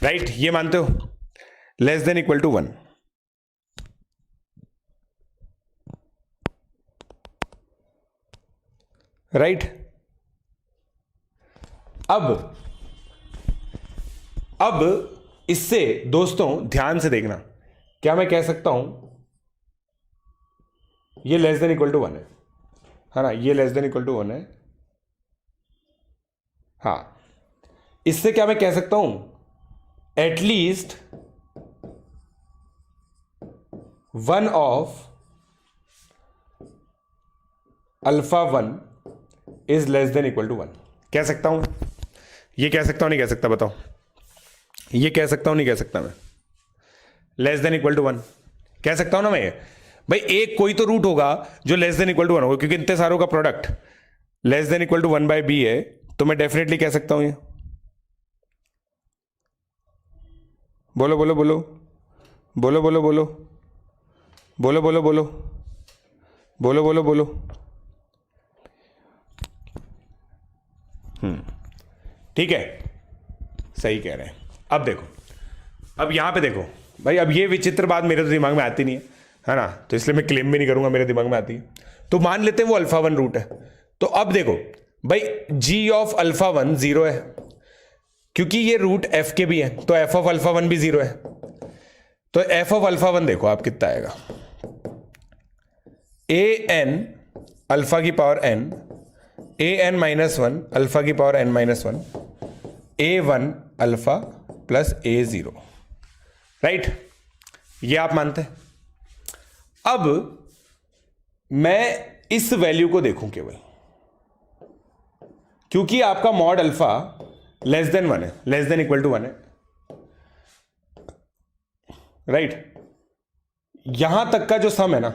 A: राइट, ये मानते हो? Less than equal to 1। Right, अब इससे दोस्तों ध्यान से देखना, क्या मैं कह सकता हूं ये लेस देन इक्वल टू 1 है ना, ये लेस देन इक्वल टू 1 है। हाँ, इससे क्या मैं कह सकता हूं, at least one of alpha 1 is less than equal to 1। कह सकता हूं? ये कह सकता हूं नहीं कह सकता? बताओ, ये कह सकता हूं नहीं कह सकता मैं? लेस देन इक्वल टू 1 कह सकता हूं ना मैं? भाई एक कोई तो रूट होगा जो लेस देन इक्वल टू 1 होगा, क्योंकि इतने सारों का product less than equal to 1 by B है, तो मैं डेफिनेटली कह सकता हूं ये। बोलो बोलो बोलो बोलो बोलो बोलो बोलो बोलो बोलो बोलो बोलो बोलो। ठीक है, सही कह रहे हैं। अब देखो, अब यहां पे देखो भाई, अब ये विचित्र बात मेरे तो दिमाग में आती नहीं है ना, तो इसलिए मैं क्लेम भी नहीं करूंगा मेरे दिमाग में आती है। तो मान लेते हैं वो अल्फा 1 रूट है। तो अब देखो भाई, g ऑफ अल्फा 1 0 है, क्योंकि ये रूट f के भी है, तो f ऑफ अल्फा 1 भी 0 है। तो f ऑफ अल्फा 1 देखो आप कितना आएगा, an अल्फा की power n, an minus 1 alpha की power n minus 1, a1 alpha plus a0। Right, ये आप मानते हैं? अब मैं इस वैल्यू को देखूं केवल, क्योंकि आपका मॉड अल्फा लेस देन 1 है, लेस देन इक्वल टू 1 है, राइट? यहां तक का जो सम है ना,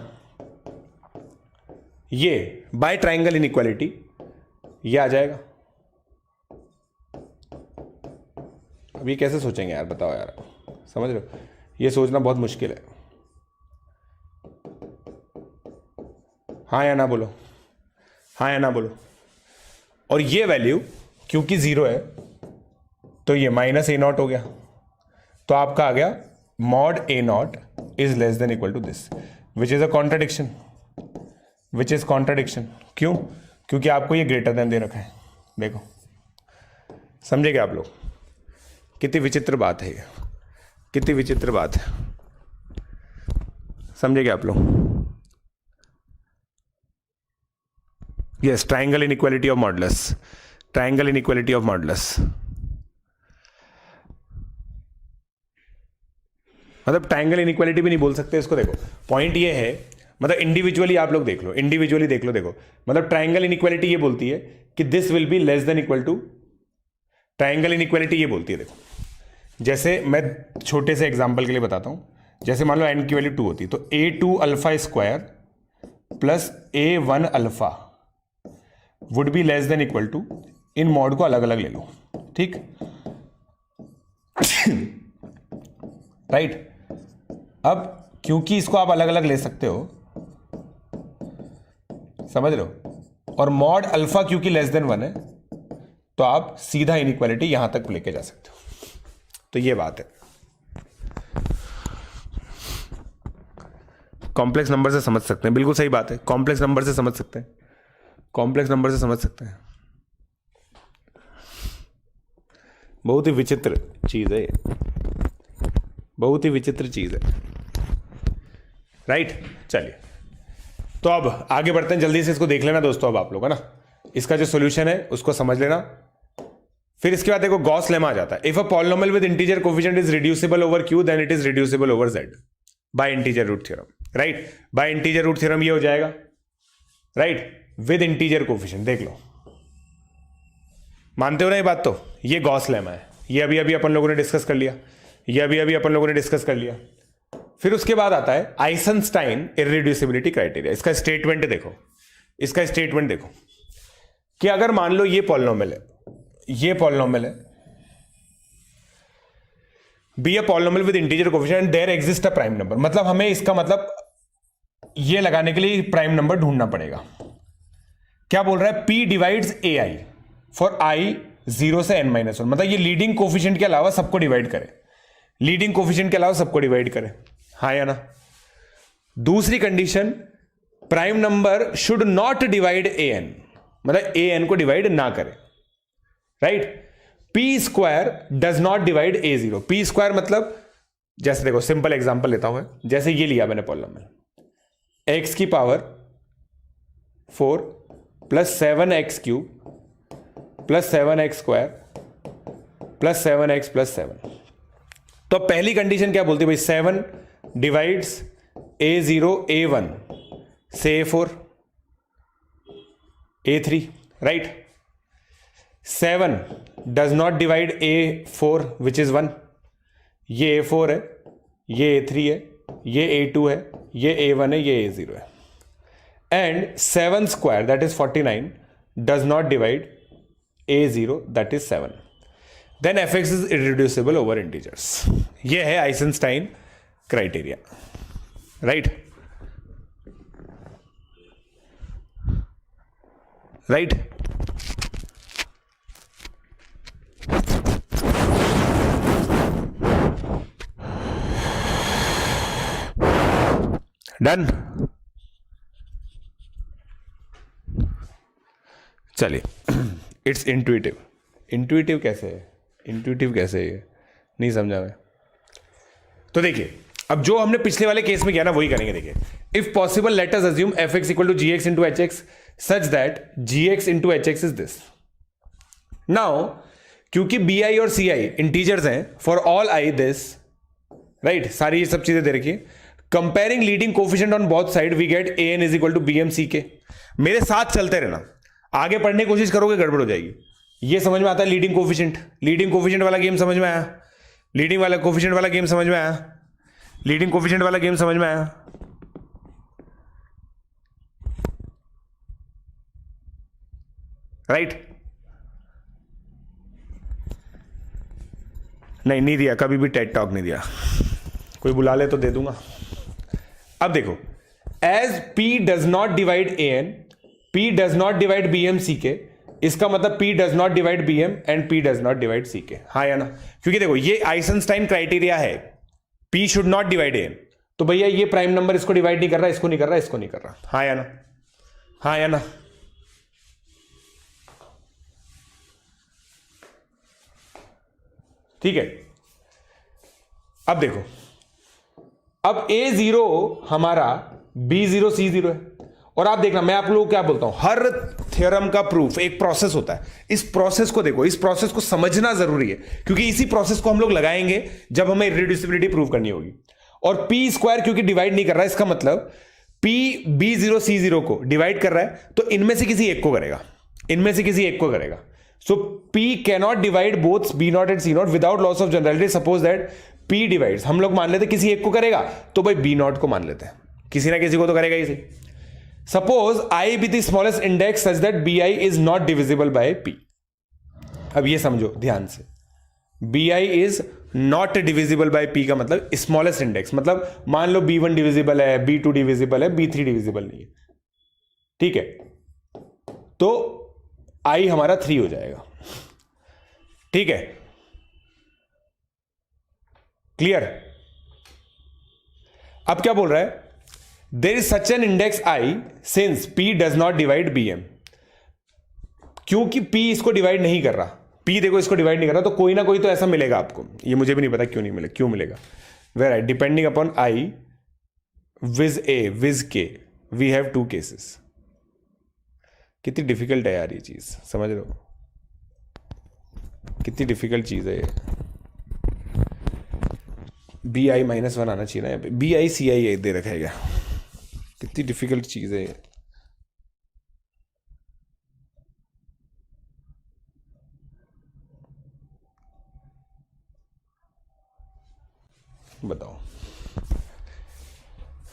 A: ये बाय ट्राइंगल इनइक्वालिटी ये आ जाएगा। अब ये कैसे सोचेंगे यार, बताओ यार, समझ रहे हो? ये सोचना बहुत मुश्किल है। हाँ या ना बोलो, हाँ या ना बोलो। और ये वैल्यू क्योंकि 0 है, तो ये माइनस a0 हो गया, तो आपका आ गया mod a0 is less than equal to this, which is a contradiction, which is contradiction. क्यों? क्योंकि आपको ये ग्रेटर देन दे रखा है। देखो, समझे क्या आप लोग? कितनी विचित्र बात है ये, कितनी विचित्र बात है, समझे क्या आप लोग? Yes, triangle inequality of modulus, triangle inequality of modulus. मतलब ट्राइंगल इनइक्वालिटी भी नहीं बोल सकते इसको। देखो पॉइंट ये है, मतलब इंडिविजुअली आप लोग देख लो, इंडिविजुअली देख लो। देखो मतलब ट्राइंगल इनइक्वालिटी ये बोलती है कि this will be less than equal to, triangle inequality ये बोलती है। देखो जैसे मैं छोटे से एग्जांपल के लिए बताता हूं, जैसे मान लो n की वैल्यू 2 होती, तो a2 alpha square plus a1 alpha would be less than equal to, in mod को अलग अलग ले लो, ठीक? राइट। अब क्योंकि इसको आप अलग अलग ले सकते हो, समझ रहे हो, और मॉड अल्फा क्योंकि लेस देन 1 है, तो आप सीधा इनइक्वालिटी यहां तक लेके जा सकते हो। तो ये बात है, कॉम्प्लेक्स नंबर से समझ सकते हैं, बिल्कुल सही बात है, कॉम्प्लेक्स नंबर से समझ सकते हैं, कॉम्प्लेक्स नंबर से समझ सकते हैं। बहुत ही विचित्र चीज है ये, बहुत ही विचित्र चीज है, राइट? चलिए तो अब आगे बढ़ते हैं, जल्दी से इसको देख लेना दोस्तों अब आप लोग, है ना, इसका जो सॉल्यूशन है उसको समझ लेना। फिर इसके बाद देखो गॉस लेमा आ जाता है। If a polynomial with integer coefficient is reducible over Q then it is reducible over Z. By integer root theorem, right. By integer root theorem ये हो जाएगा, राइट, विद इंटीजर कोफिशिएंट। देख लो, मानते हो ना ये बात? तो ये गॉस लेमा है, ये अभी अभी अपन लोगों ने डिस्कस कर लिया, ये अभी अभी अपन लोगों ने डिस्कस कर लिया। फिर उसके बाद आता है आइसेंस्टाइन इररिड्यूसिबिलिटी क्राइटेरिया। इसका स्टेटमेंट देखो, इसका स्टेटमेंट देखो कि अगर मान लो ये पॉलिनोमियल है, ये पॉलिनोमियल है, be a polynomial with integer coefficient, there exist a prime number. मतलब हमें इसका मतलब ये लगाने के लिए प्राइम नंबर ढूंढना पड़ेगा। क्या बोल रहा है? P divides A I for I 0 से n-1। मतलब ये लीडिंग कोफिशिएंट के अलावा सबको डिवाइड करे, लीडिंग कोफिशिएंट के अलावा सबको डिवाइड करे, हाँ या ना? दूसरी condition, prime number should not divide an, मतलब an को डिवाइड ना करे, right. P square does not divide a0। P square मतलब, जैसे देखो सिंपल एग्जांपल लेता हूं, जैसे ये लिया मैंने पॉलिनोमियल x की power 4 plus 7x cube plus 7x square plus 7x plus 7। तो पहली कंडीशन क्या बोलती है भाई? 7 डिवाइड्स a0 a1 से a4 a3, right. 7 does not divide a4 which is 1। ये a4 है, ये a3 है, ये a2 है, ये a1 है, ये a0 है। And 7 square that is 49 does not divide a0 that is 7। Then fx is irreducible over integers. ये है Eisenstein criteria, right, right. Done. चलिए, इट्स इंट्यूटिव। इंट्यूटिव कैसे है? इंट्यूटिव कैसे है? नहीं समझा मैं। तो देखिए, अब जो हमने पिछले वाले केस में किया ना वही करेंगे। देखिए, if possible let us assume F x equal to G x into H x such that G x into H x is this. Now क्योंकि बी आई और सी आई इंटीजर्स हैं, for all I this, right, सारी ये सब चीजें दे रखी है। Comparing leading coefficient on both side we get A N is equal to B M C K. मेरे साथ चलते रहना, आगे पढ़ने की कोशिश करोगे गड़बड़ हो जाएगी। ये समझ में आता है लीडिंग कोफिशिएंट? लीडिंग कोफिशिएंट वाला गेम समझ में आया? लीडिंग वाला कोफिशिएंट वाला गेम समझ में आया? लीडिंग कोफिशिएंट वाला गेम समझ में आया? राइट? नहीं दिया, कभी भी टेड टॉक नहीं दिया। कोई बुला ले तो दे दूंगा। अब देखो, as P does not divide an, P does not divide BM CK, इसका मतलब P does not divide BM and P does not divide CK, हाँ या ना? क्योंकि देखो ये आइसेंस्टाइन क्राइटेरिया है, P should not divide an, तो भैया ये प्राइम नंबर इसको डिवाइड नहीं कर रहा, इसको नहीं कर रहा, इसको नहीं कर रहा, हाँ या ना? हाँ या ना? ठीक है। अब देखो, अब A0 हमारा B0 C0 है। और आप देखना, मैं आप लोगों को क्या बोलता हूं, हर थ्योरम का प्रूफ एक प्रोसेस होता है। इस प्रोसेस को देखो, इस प्रोसेस को समझना जरूरी है, क्योंकि इसी प्रोसेस को हम लोग लगाएंगे जब हमें इररिड्यूसिबिलिटी प्रूव करनी होगी। और P स्क्वायर क्योंकि डिवाइड नहीं कर रहा है, इसका मतलब P B0 C0 को डिवाइड कर रहा है, तो इनमें से किसी एक को करेगा, इनमें से किसी एक को करेगा। So P cannot divide both B0 and C0 without loss of generality. Suppose that P divides, हम लोग मान लेते किसी एक को करेगा, तो भाई B0 को मान लेते हैं, किसी ना किसी को तो करेगा ही। Suppose I be the smallest index such that BI is not divisible by P. अब ये समझो ध्यान से, BI is not divisible by P का मतलब स्मॉलेस्ट इंडेक्स, मतलब मान लो B1 डिविजिबल है, B2 डिविजिबल है, B3 डिविजिबल नहीं है, ठीक है, तो I हमारा 3 हो जाएगा, ठीक है, क्लियर? अब क्या बोल रहा है? There is such an index I since P does not divide BM। क्योंकि P इसको डिवाइड नहीं कर रहा, P देखो इसको डिवाइड नहीं कर रहा, तो कोई ना कोई तो ऐसा मिलेगा आपको, ये मुझे भी नहीं पता क्यों नहीं मिलेगा, क्यों मिलेगा। Where I depending upon I with A with K we have 2 cases. कितनी डिफिकल्ट है यार ये चीज, समझ रहे हो? कितनी डिफिकल्ट चीज है ये। बी आई -1 आना चाहिए ना यहाँ पे, बी आई सी आई दे रखा है क्या? कितनी डिफिकल्ट चीज़ है ये। बताओ,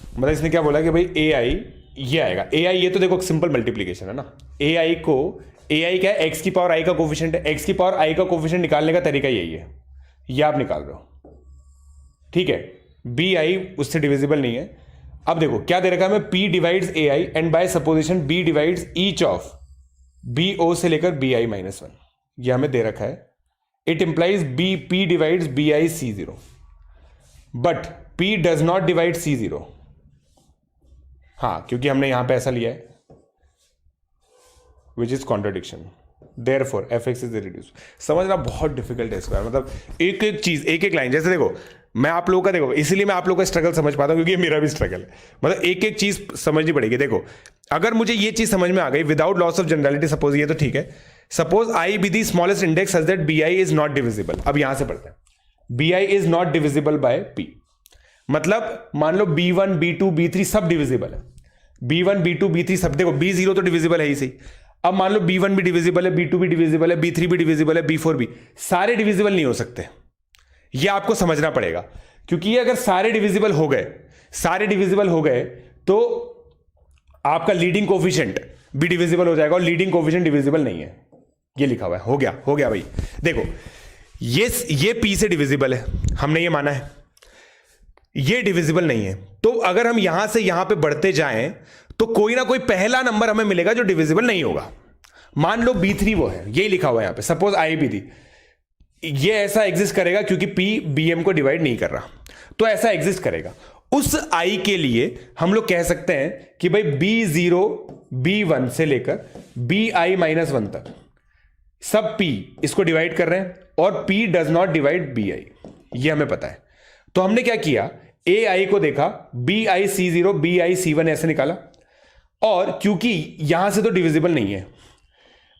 A: मतलब इसने क्या बोला कि भाई ए आई ये आएगा, ए आई ये तो देखो सिंपल मल्टीप्लीकेशन है ना, ए आई को, ए आई क्या है, एक्स की पावर आई का कोफिशिएंट है, एक्स की पावर आई का कोफिशिएंट निकालने का तरीका यही है, ये आप निकाल रहे हो, ठीक है। बी आई उससे डिविजिबल नहीं है। अब देखो क्या दे रखा है हमें, P divides A I and by supposition B divides each of B O से लेकर बी आई -1, ये हमें दे रखा है। It implies B P divides B I C zero, but P does not divide C zero. हाँ, क्योंकि हमने यहां पे ऐसा लिया है, which is contradiction, therefore F x is irreducible. समझना बहुत डिफिकल्ट है इसका, मतलब एक एक चीज, एक एक लाइन, जैसे देखो मैं आप लोगों का, देखो इसीलिए मैं आप लोगों का स्ट्रगल समझ पाता हूं, क्योंकि ये मेरा भी स्ट्रगल है, मतलब एक एक चीज समझनी पड़ेगी। देखो अगर मुझे ये चीज समझ में आ गई without loss of generality, suppose ये तो ठीक है, suppose I be the smallest index such that B I is not divisible. अब यहां से पढ़ते हैं, B I is not divisible by P, मतलब मान लो B1 B2 B3 सब डिविजिबल है, B1 B2 B3 सब, देखो B0 तो डिविजिबल है ही सही। अब मान लो B1 भी डिविजिबल है, B2 भी डिविजिबल है, B3 भी डिविजिबल है, B4 भी, सारे डिविजिबल नहीं हो सकते, ये आपको समझना पड़ेगा, क्योंकि ये अगर सारे डिविजिबल हो गए, सारे डिविजिबल हो गए तो आपका लीडिंग कोफिशिएंट भी डिविजिबल हो जाएगा, और लीडिंग कोफिशिएंट डिविजिबल नहीं है, ये लिखा हुआ है। हो गया भाई। देखो ये P से डिविजिबल है, हमने ये माना है, ये डिविजिबल नहीं है, तो अगर हम यहां से यहां पे बढ़ते जाएं तो कोई ना कोई पहला नंबर हमें मिलेगा जो डिविजिबल नहीं होगा। मान लो B3 वो है, यही लिखा हुआ है यहां पे, सपोज आई भी थी, ये ऐसा एग्जिस्ट करेगा क्योंकि P BM को डिवाइड नहीं कर रहा, तो ऐसा एग्जिस्ट करेगा। उस I के लिए हम लोग कह सकते हैं कि भाई B0 B1 से लेकर BI -1 तक सब P इसको डिवाइड कर रहे हैं, और P does not divide BI, ये हमें पता है। तो हमने क्या किया, AI को देखा, BI C0 BI C1 ऐसे निकाला, और क्योंकि यहां से तो डिविजिबल नहीं है,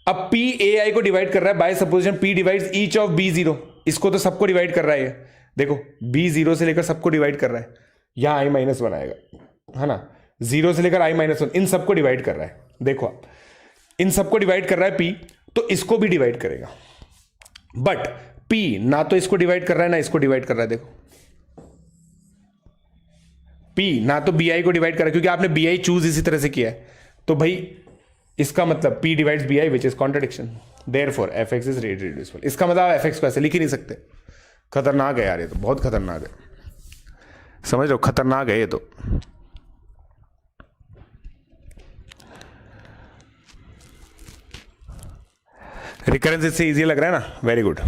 A: अब P AI को डिवाइड कर रहा है by supposition P divides each of B0, इसको तो सबको डिवाइड कर रहा है, देखो B0 से लेकर सबको डिवाइड कर रहा है, यहां I -1 आएगा, है ना, 0 से लेकर I -1 इन सबको डिवाइड कर रहा है, देखो आप इन सबको डिवाइड कर रहा है P, तो इसको भी डिवाइड करेगा, बट P ना तो इसको डिवाइड कर रहा है ना इसको डिवाइड कर रहा है। देखो P ना तो BI को डिवाइड कर रहा है, क्योंकि आपने BI चूज इसी तरह से किया है, तो भाई इसका मतलब P divides BI which is contradiction, therefore fx is irreducible. इसका मतलब आप fx को ऐसे लिख ही नहीं सकते। खतरनाक है यार, ये तो बहुत खतरनाक है, समझ लो खतरनाक है ये तो। रिकरेंस इससे इजी लग रहा है ना, वेरी गुड,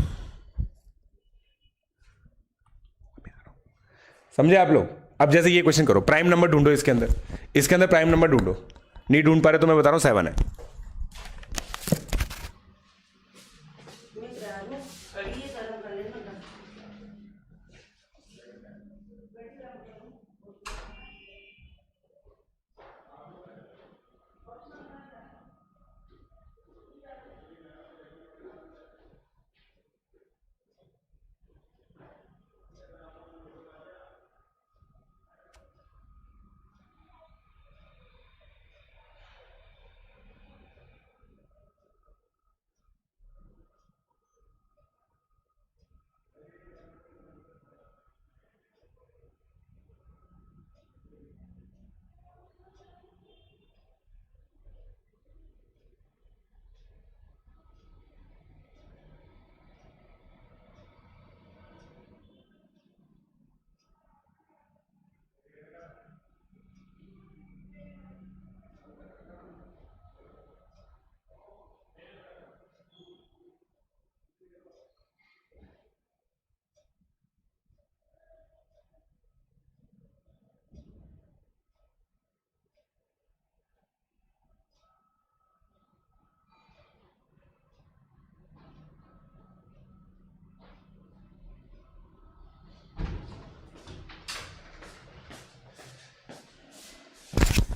A: समझे आप लोग। अब जैसे ये क्वेश्चन करो, प्राइम नंबर ढूंढो इसके अंदर प्राइम नंबर ढूंढो, नहीं ढूंढ पा रहे तो मैं बता रहा हूं 7 है।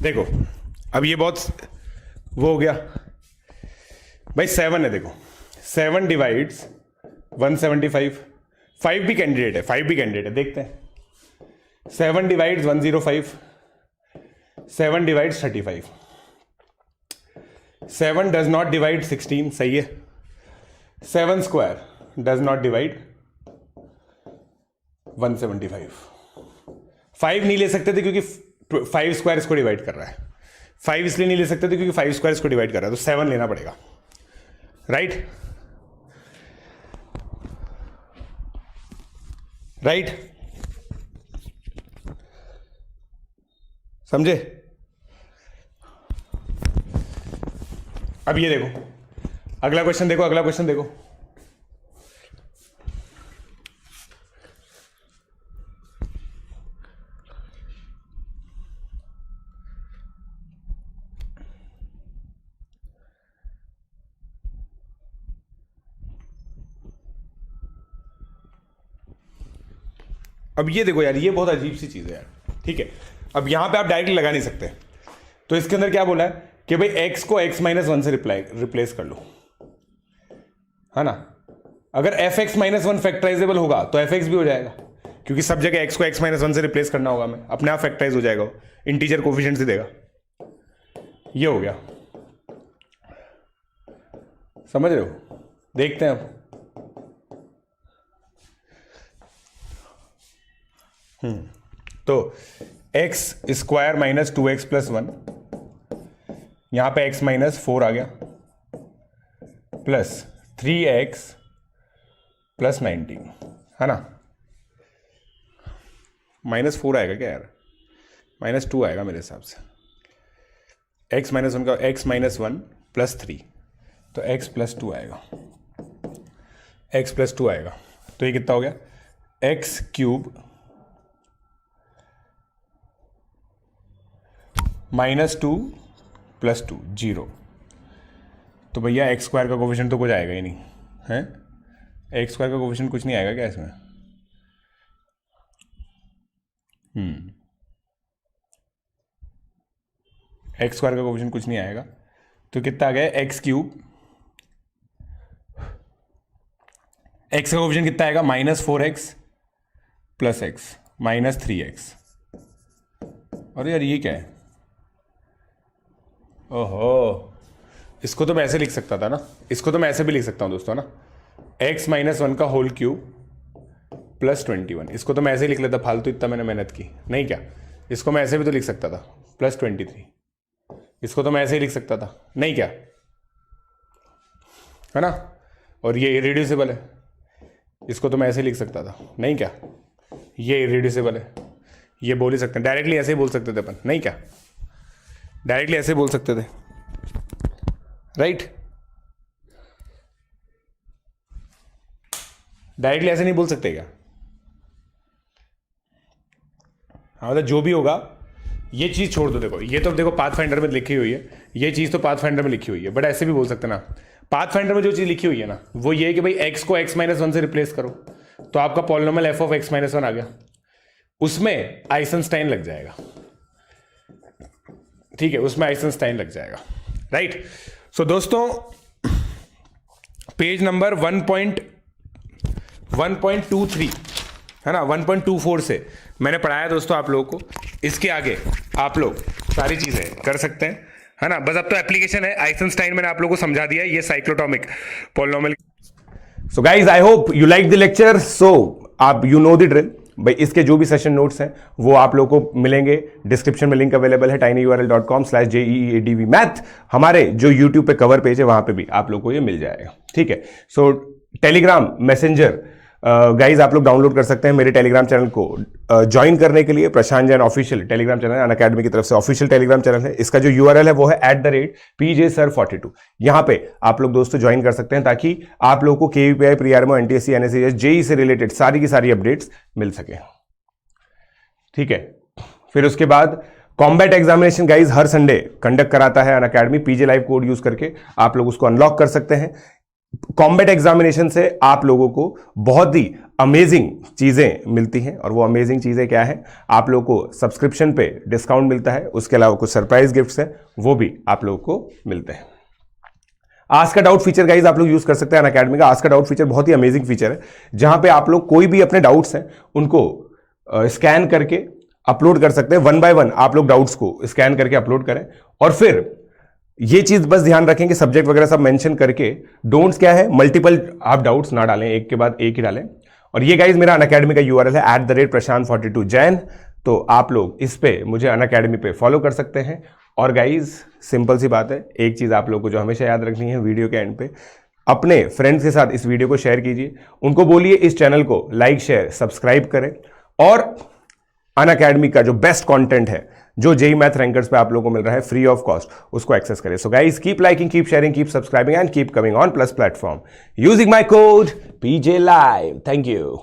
A: देखो अब ये बहुत वो हो गया भाई, 7 है, देखो 7 डिवाइड्स 175, 5 भी कैंडिडेट है, देखते हैं 7 divides 105, 7 divides 35, 7 does not divide 16, सही है। 7 स्क्वायर डज नॉट डिवाइड 175। 5 नहीं ले सकते थे क्योंकि 5 स्क्वायर इसको डिवाइड कर रहा है। 5 इसलिए नहीं ले सकते थे क्योंकि 5 स्क्वायर इसको डिवाइड कर रहा है, तो 7 लेना पड़ेगा, राइट? राइट, समझे? अब ये देखो, अगला क्वेश्चन देखो, अगला क्वेश्चन देखो। अब ये देखो यार, ये बहुत अजीब सी चीज है यार, ठीक है? अब यहां पे आप डायरेक्टली लगा नहीं सकते, तो इसके अंदर क्या बोला है कि भाई x को x माइनस 1 से रिप्लेस कर लो, है ना? अगर fx माइनस 1 फैक्टराइजेबल होगा तो fx भी हो जाएगा, क्योंकि सब जगह x को x माइनस 1 से रिप्लेस करना होगा, मैं अपने आप फैक्टराइज हो जाएगा, इंटीजर कोफिशिएंट से देगा। ये हो गया, समझ रहे हो? देखते हैं अब। तो x square minus 2x plus 1, यहां पे x माइनस 4 आ गया, प्लस 3x प्लस 19, है ना? माइनस 4 आएगा क्या यार? माइनस 2 आएगा मेरे हिसाब से। x माइनस 1 का x माइनस 1 प्लस 3, तो x प्लस 2 आएगा, x प्लस 2 आएगा। तो ये कितना हो गया? x cube minus 2 plus 2 0। तो भैया एक्स स्क्वायर का कोफिशिएंट तो कुछ आएगा ही नहीं है? एक्स स्क्वायर का कोफिशिएंट कुछ नहीं आएगा क्या इसमें? एक्स स्क्वायर का कोफिशिएंट कुछ नहीं आएगा, तो कितना आ गया? एक्स क्यूब, एक्स का कोफिशिएंट कितना आएगा? Minus 4x plus x minus 3x। अरे यार ये क्या है? ओहो, इसको तो मैं ऐसे लिख सकता था ना, इसको तो मैं ऐसे भी लिख सकता हूं दोस्तों ना, x माइनस 1 का होल क्यूब प्लस 21। इसको तो मैं ऐसे ही लिख लेता, फालतू इतना मैंने मेहनत की नहीं क्या? इसको मैं ऐसे भी तो लिख सकता था, प्लस 23। इसको तो मैं ऐसे ही लिख सकता था नहीं क्या? है ना? और ये इरेड्यूसिबल है, इसको तो मैं ऐसे ही लिख सकता था नहीं क्या? ये इरेड्यूसिबल है, ये बोल ही सकते हैं, डायरेक्टली ऐसे ही बोल सकते थे अपन नहीं क्या? डायरेक्टली ऐसे बोल सकते थे, राइट? डायरेक्टली ऐसे नहीं बोल सकते क्या? हाँ, मतलब जो भी होगा, ये चीज छोड़ दो। देखो ये तो देखो पाथफाइंडर में लिखी हुई है, ये चीज तो पाथफाइंडर में लिखी हुई है, बट ऐसे भी बोल सकते ना, पाथफाइंडर में जो चीज लिखी हुई है ना, वो ये है कि भाई x को x माइनस 1 से रिप्लेस करो, तो आपका polynomial f of x minus 1 आ गया, उसमें आइसेंस्टाइन लग जाएगा, ठीक है? उसमें आइसेंस्टाइन लग जाएगा, राइट? सो दोस्तों, पेज नंबर 1.23 है ना, 1.24 से मैंने पढ़ाया दोस्तों आप लोगों को। इसके आगे आप लोग सारी चीजें कर सकते हैं, है ना? बस अब तो एप्लीकेशन है। आइसेंस्टाइन मैंने आप लोगों को समझा दिया, ये cyclotomic polynomial. So guys, I hope you like the lecture. So आप यू नो द ड्रिल भाई, इसके जो भी सेशन नोट्स हैं वो आप लोगों को मिलेंगे, डिस्क्रिप्शन में लिंक अवेलेबल है tinyurl.com/JEEADV मैथ। हमारे जो यूट्यूब पे कवर पेज है वहां पे भी आप लोगों को ये मिल जाएगा, ठीक है? सो टेलीग्राम मैसेंजर गाइज आप लोग डाउनलोड कर सकते हैं। मेरे टेलीग्राम चैनल को ज्वाइन करने के लिए Prashant Jain official Telegram channel Unacademy की तरफ से ऑफिशियल टेलीग्राम चैनल है। इसका जो यूआरएल है वो है @PJSir42। यहां पे आप लोग दोस्तों ज्वाइन कर सकते हैं ताकि आप लोगों को केवीपीआई, प्री-आर्मो, एनटीएससी, एनएसएस, जेई से रिलेटेड सारी की सारी अपडेट्स मिल सके, ठीक है? फिर उसके बाद कॉम्बैट एग्जामिनेशन गाइज हर संडे कंडक्ट कराता है अनअकैडमी। पीजे लाइव कोड यूज करके आप लोग उसको अनलॉक कर सकते हैं। कॉम्बैट एग्जामिनेशन से आप लोगों को बहुत ही अमेजिंग चीजें मिलती हैं, और वो अमेजिंग चीजें क्या है? आप लोगों को सब्सक्रिप्शन पे डिस्काउंट मिलता है, उसके अलावा कुछ सरप्राइज गिफ्ट्स हैं वो भी आप लोगों को मिलते हैं। आस्क का डाउट फीचर गाइज आप लोग यूज कर सकते हैं अनअकैडमी का। आस्क का डाउट फीचर बहुत ही अमेजिंग फीचर है, जहां पे आप लोग कोई भी अपने डाउट्स हैं उनको स्कैन करके अपलोड कर सकते हैं। 1 बाय 1 आप लोग डाउट्स को स्कैन करके अपलोड करें, और फिर ये चीज बस ध्यान रखें कि सब्जेक्ट वगैरह सब मेंशन करके, डोंट्स क्या है, मल्टीपल आप डाउट्स ना डालें, एक के बाद एक ही डालें। और ये गाइज मेरा अनअकैडमी का यूआरएल है @prashant42 जैन, तो आप लोग इस पे मुझे अनअकैडमी पे फॉलो कर सकते हैं। और गाइज सिंपल सी बात है, एक चीज आप लोग को जो हमेशा याद रखनी है, वीडियो के एंड पे अपने फ्रेंड्स के साथ इस वीडियो को शेयर कीजिए, उनको बोलिए इस चैनल को लाइक शेयर सब्सक्राइब करें, और अनअकैडमी का जो बेस्ट कंटेंट है, जो जेई मैथ रैंकर्स पे आप लोगों को मिल रहा है फ्री ऑफ कॉस्ट, उसको एक्सेस करें। So guys keep liking, keep sharing, keep subscribing and keep coming on plus platform using my code PJ Live। Thank you.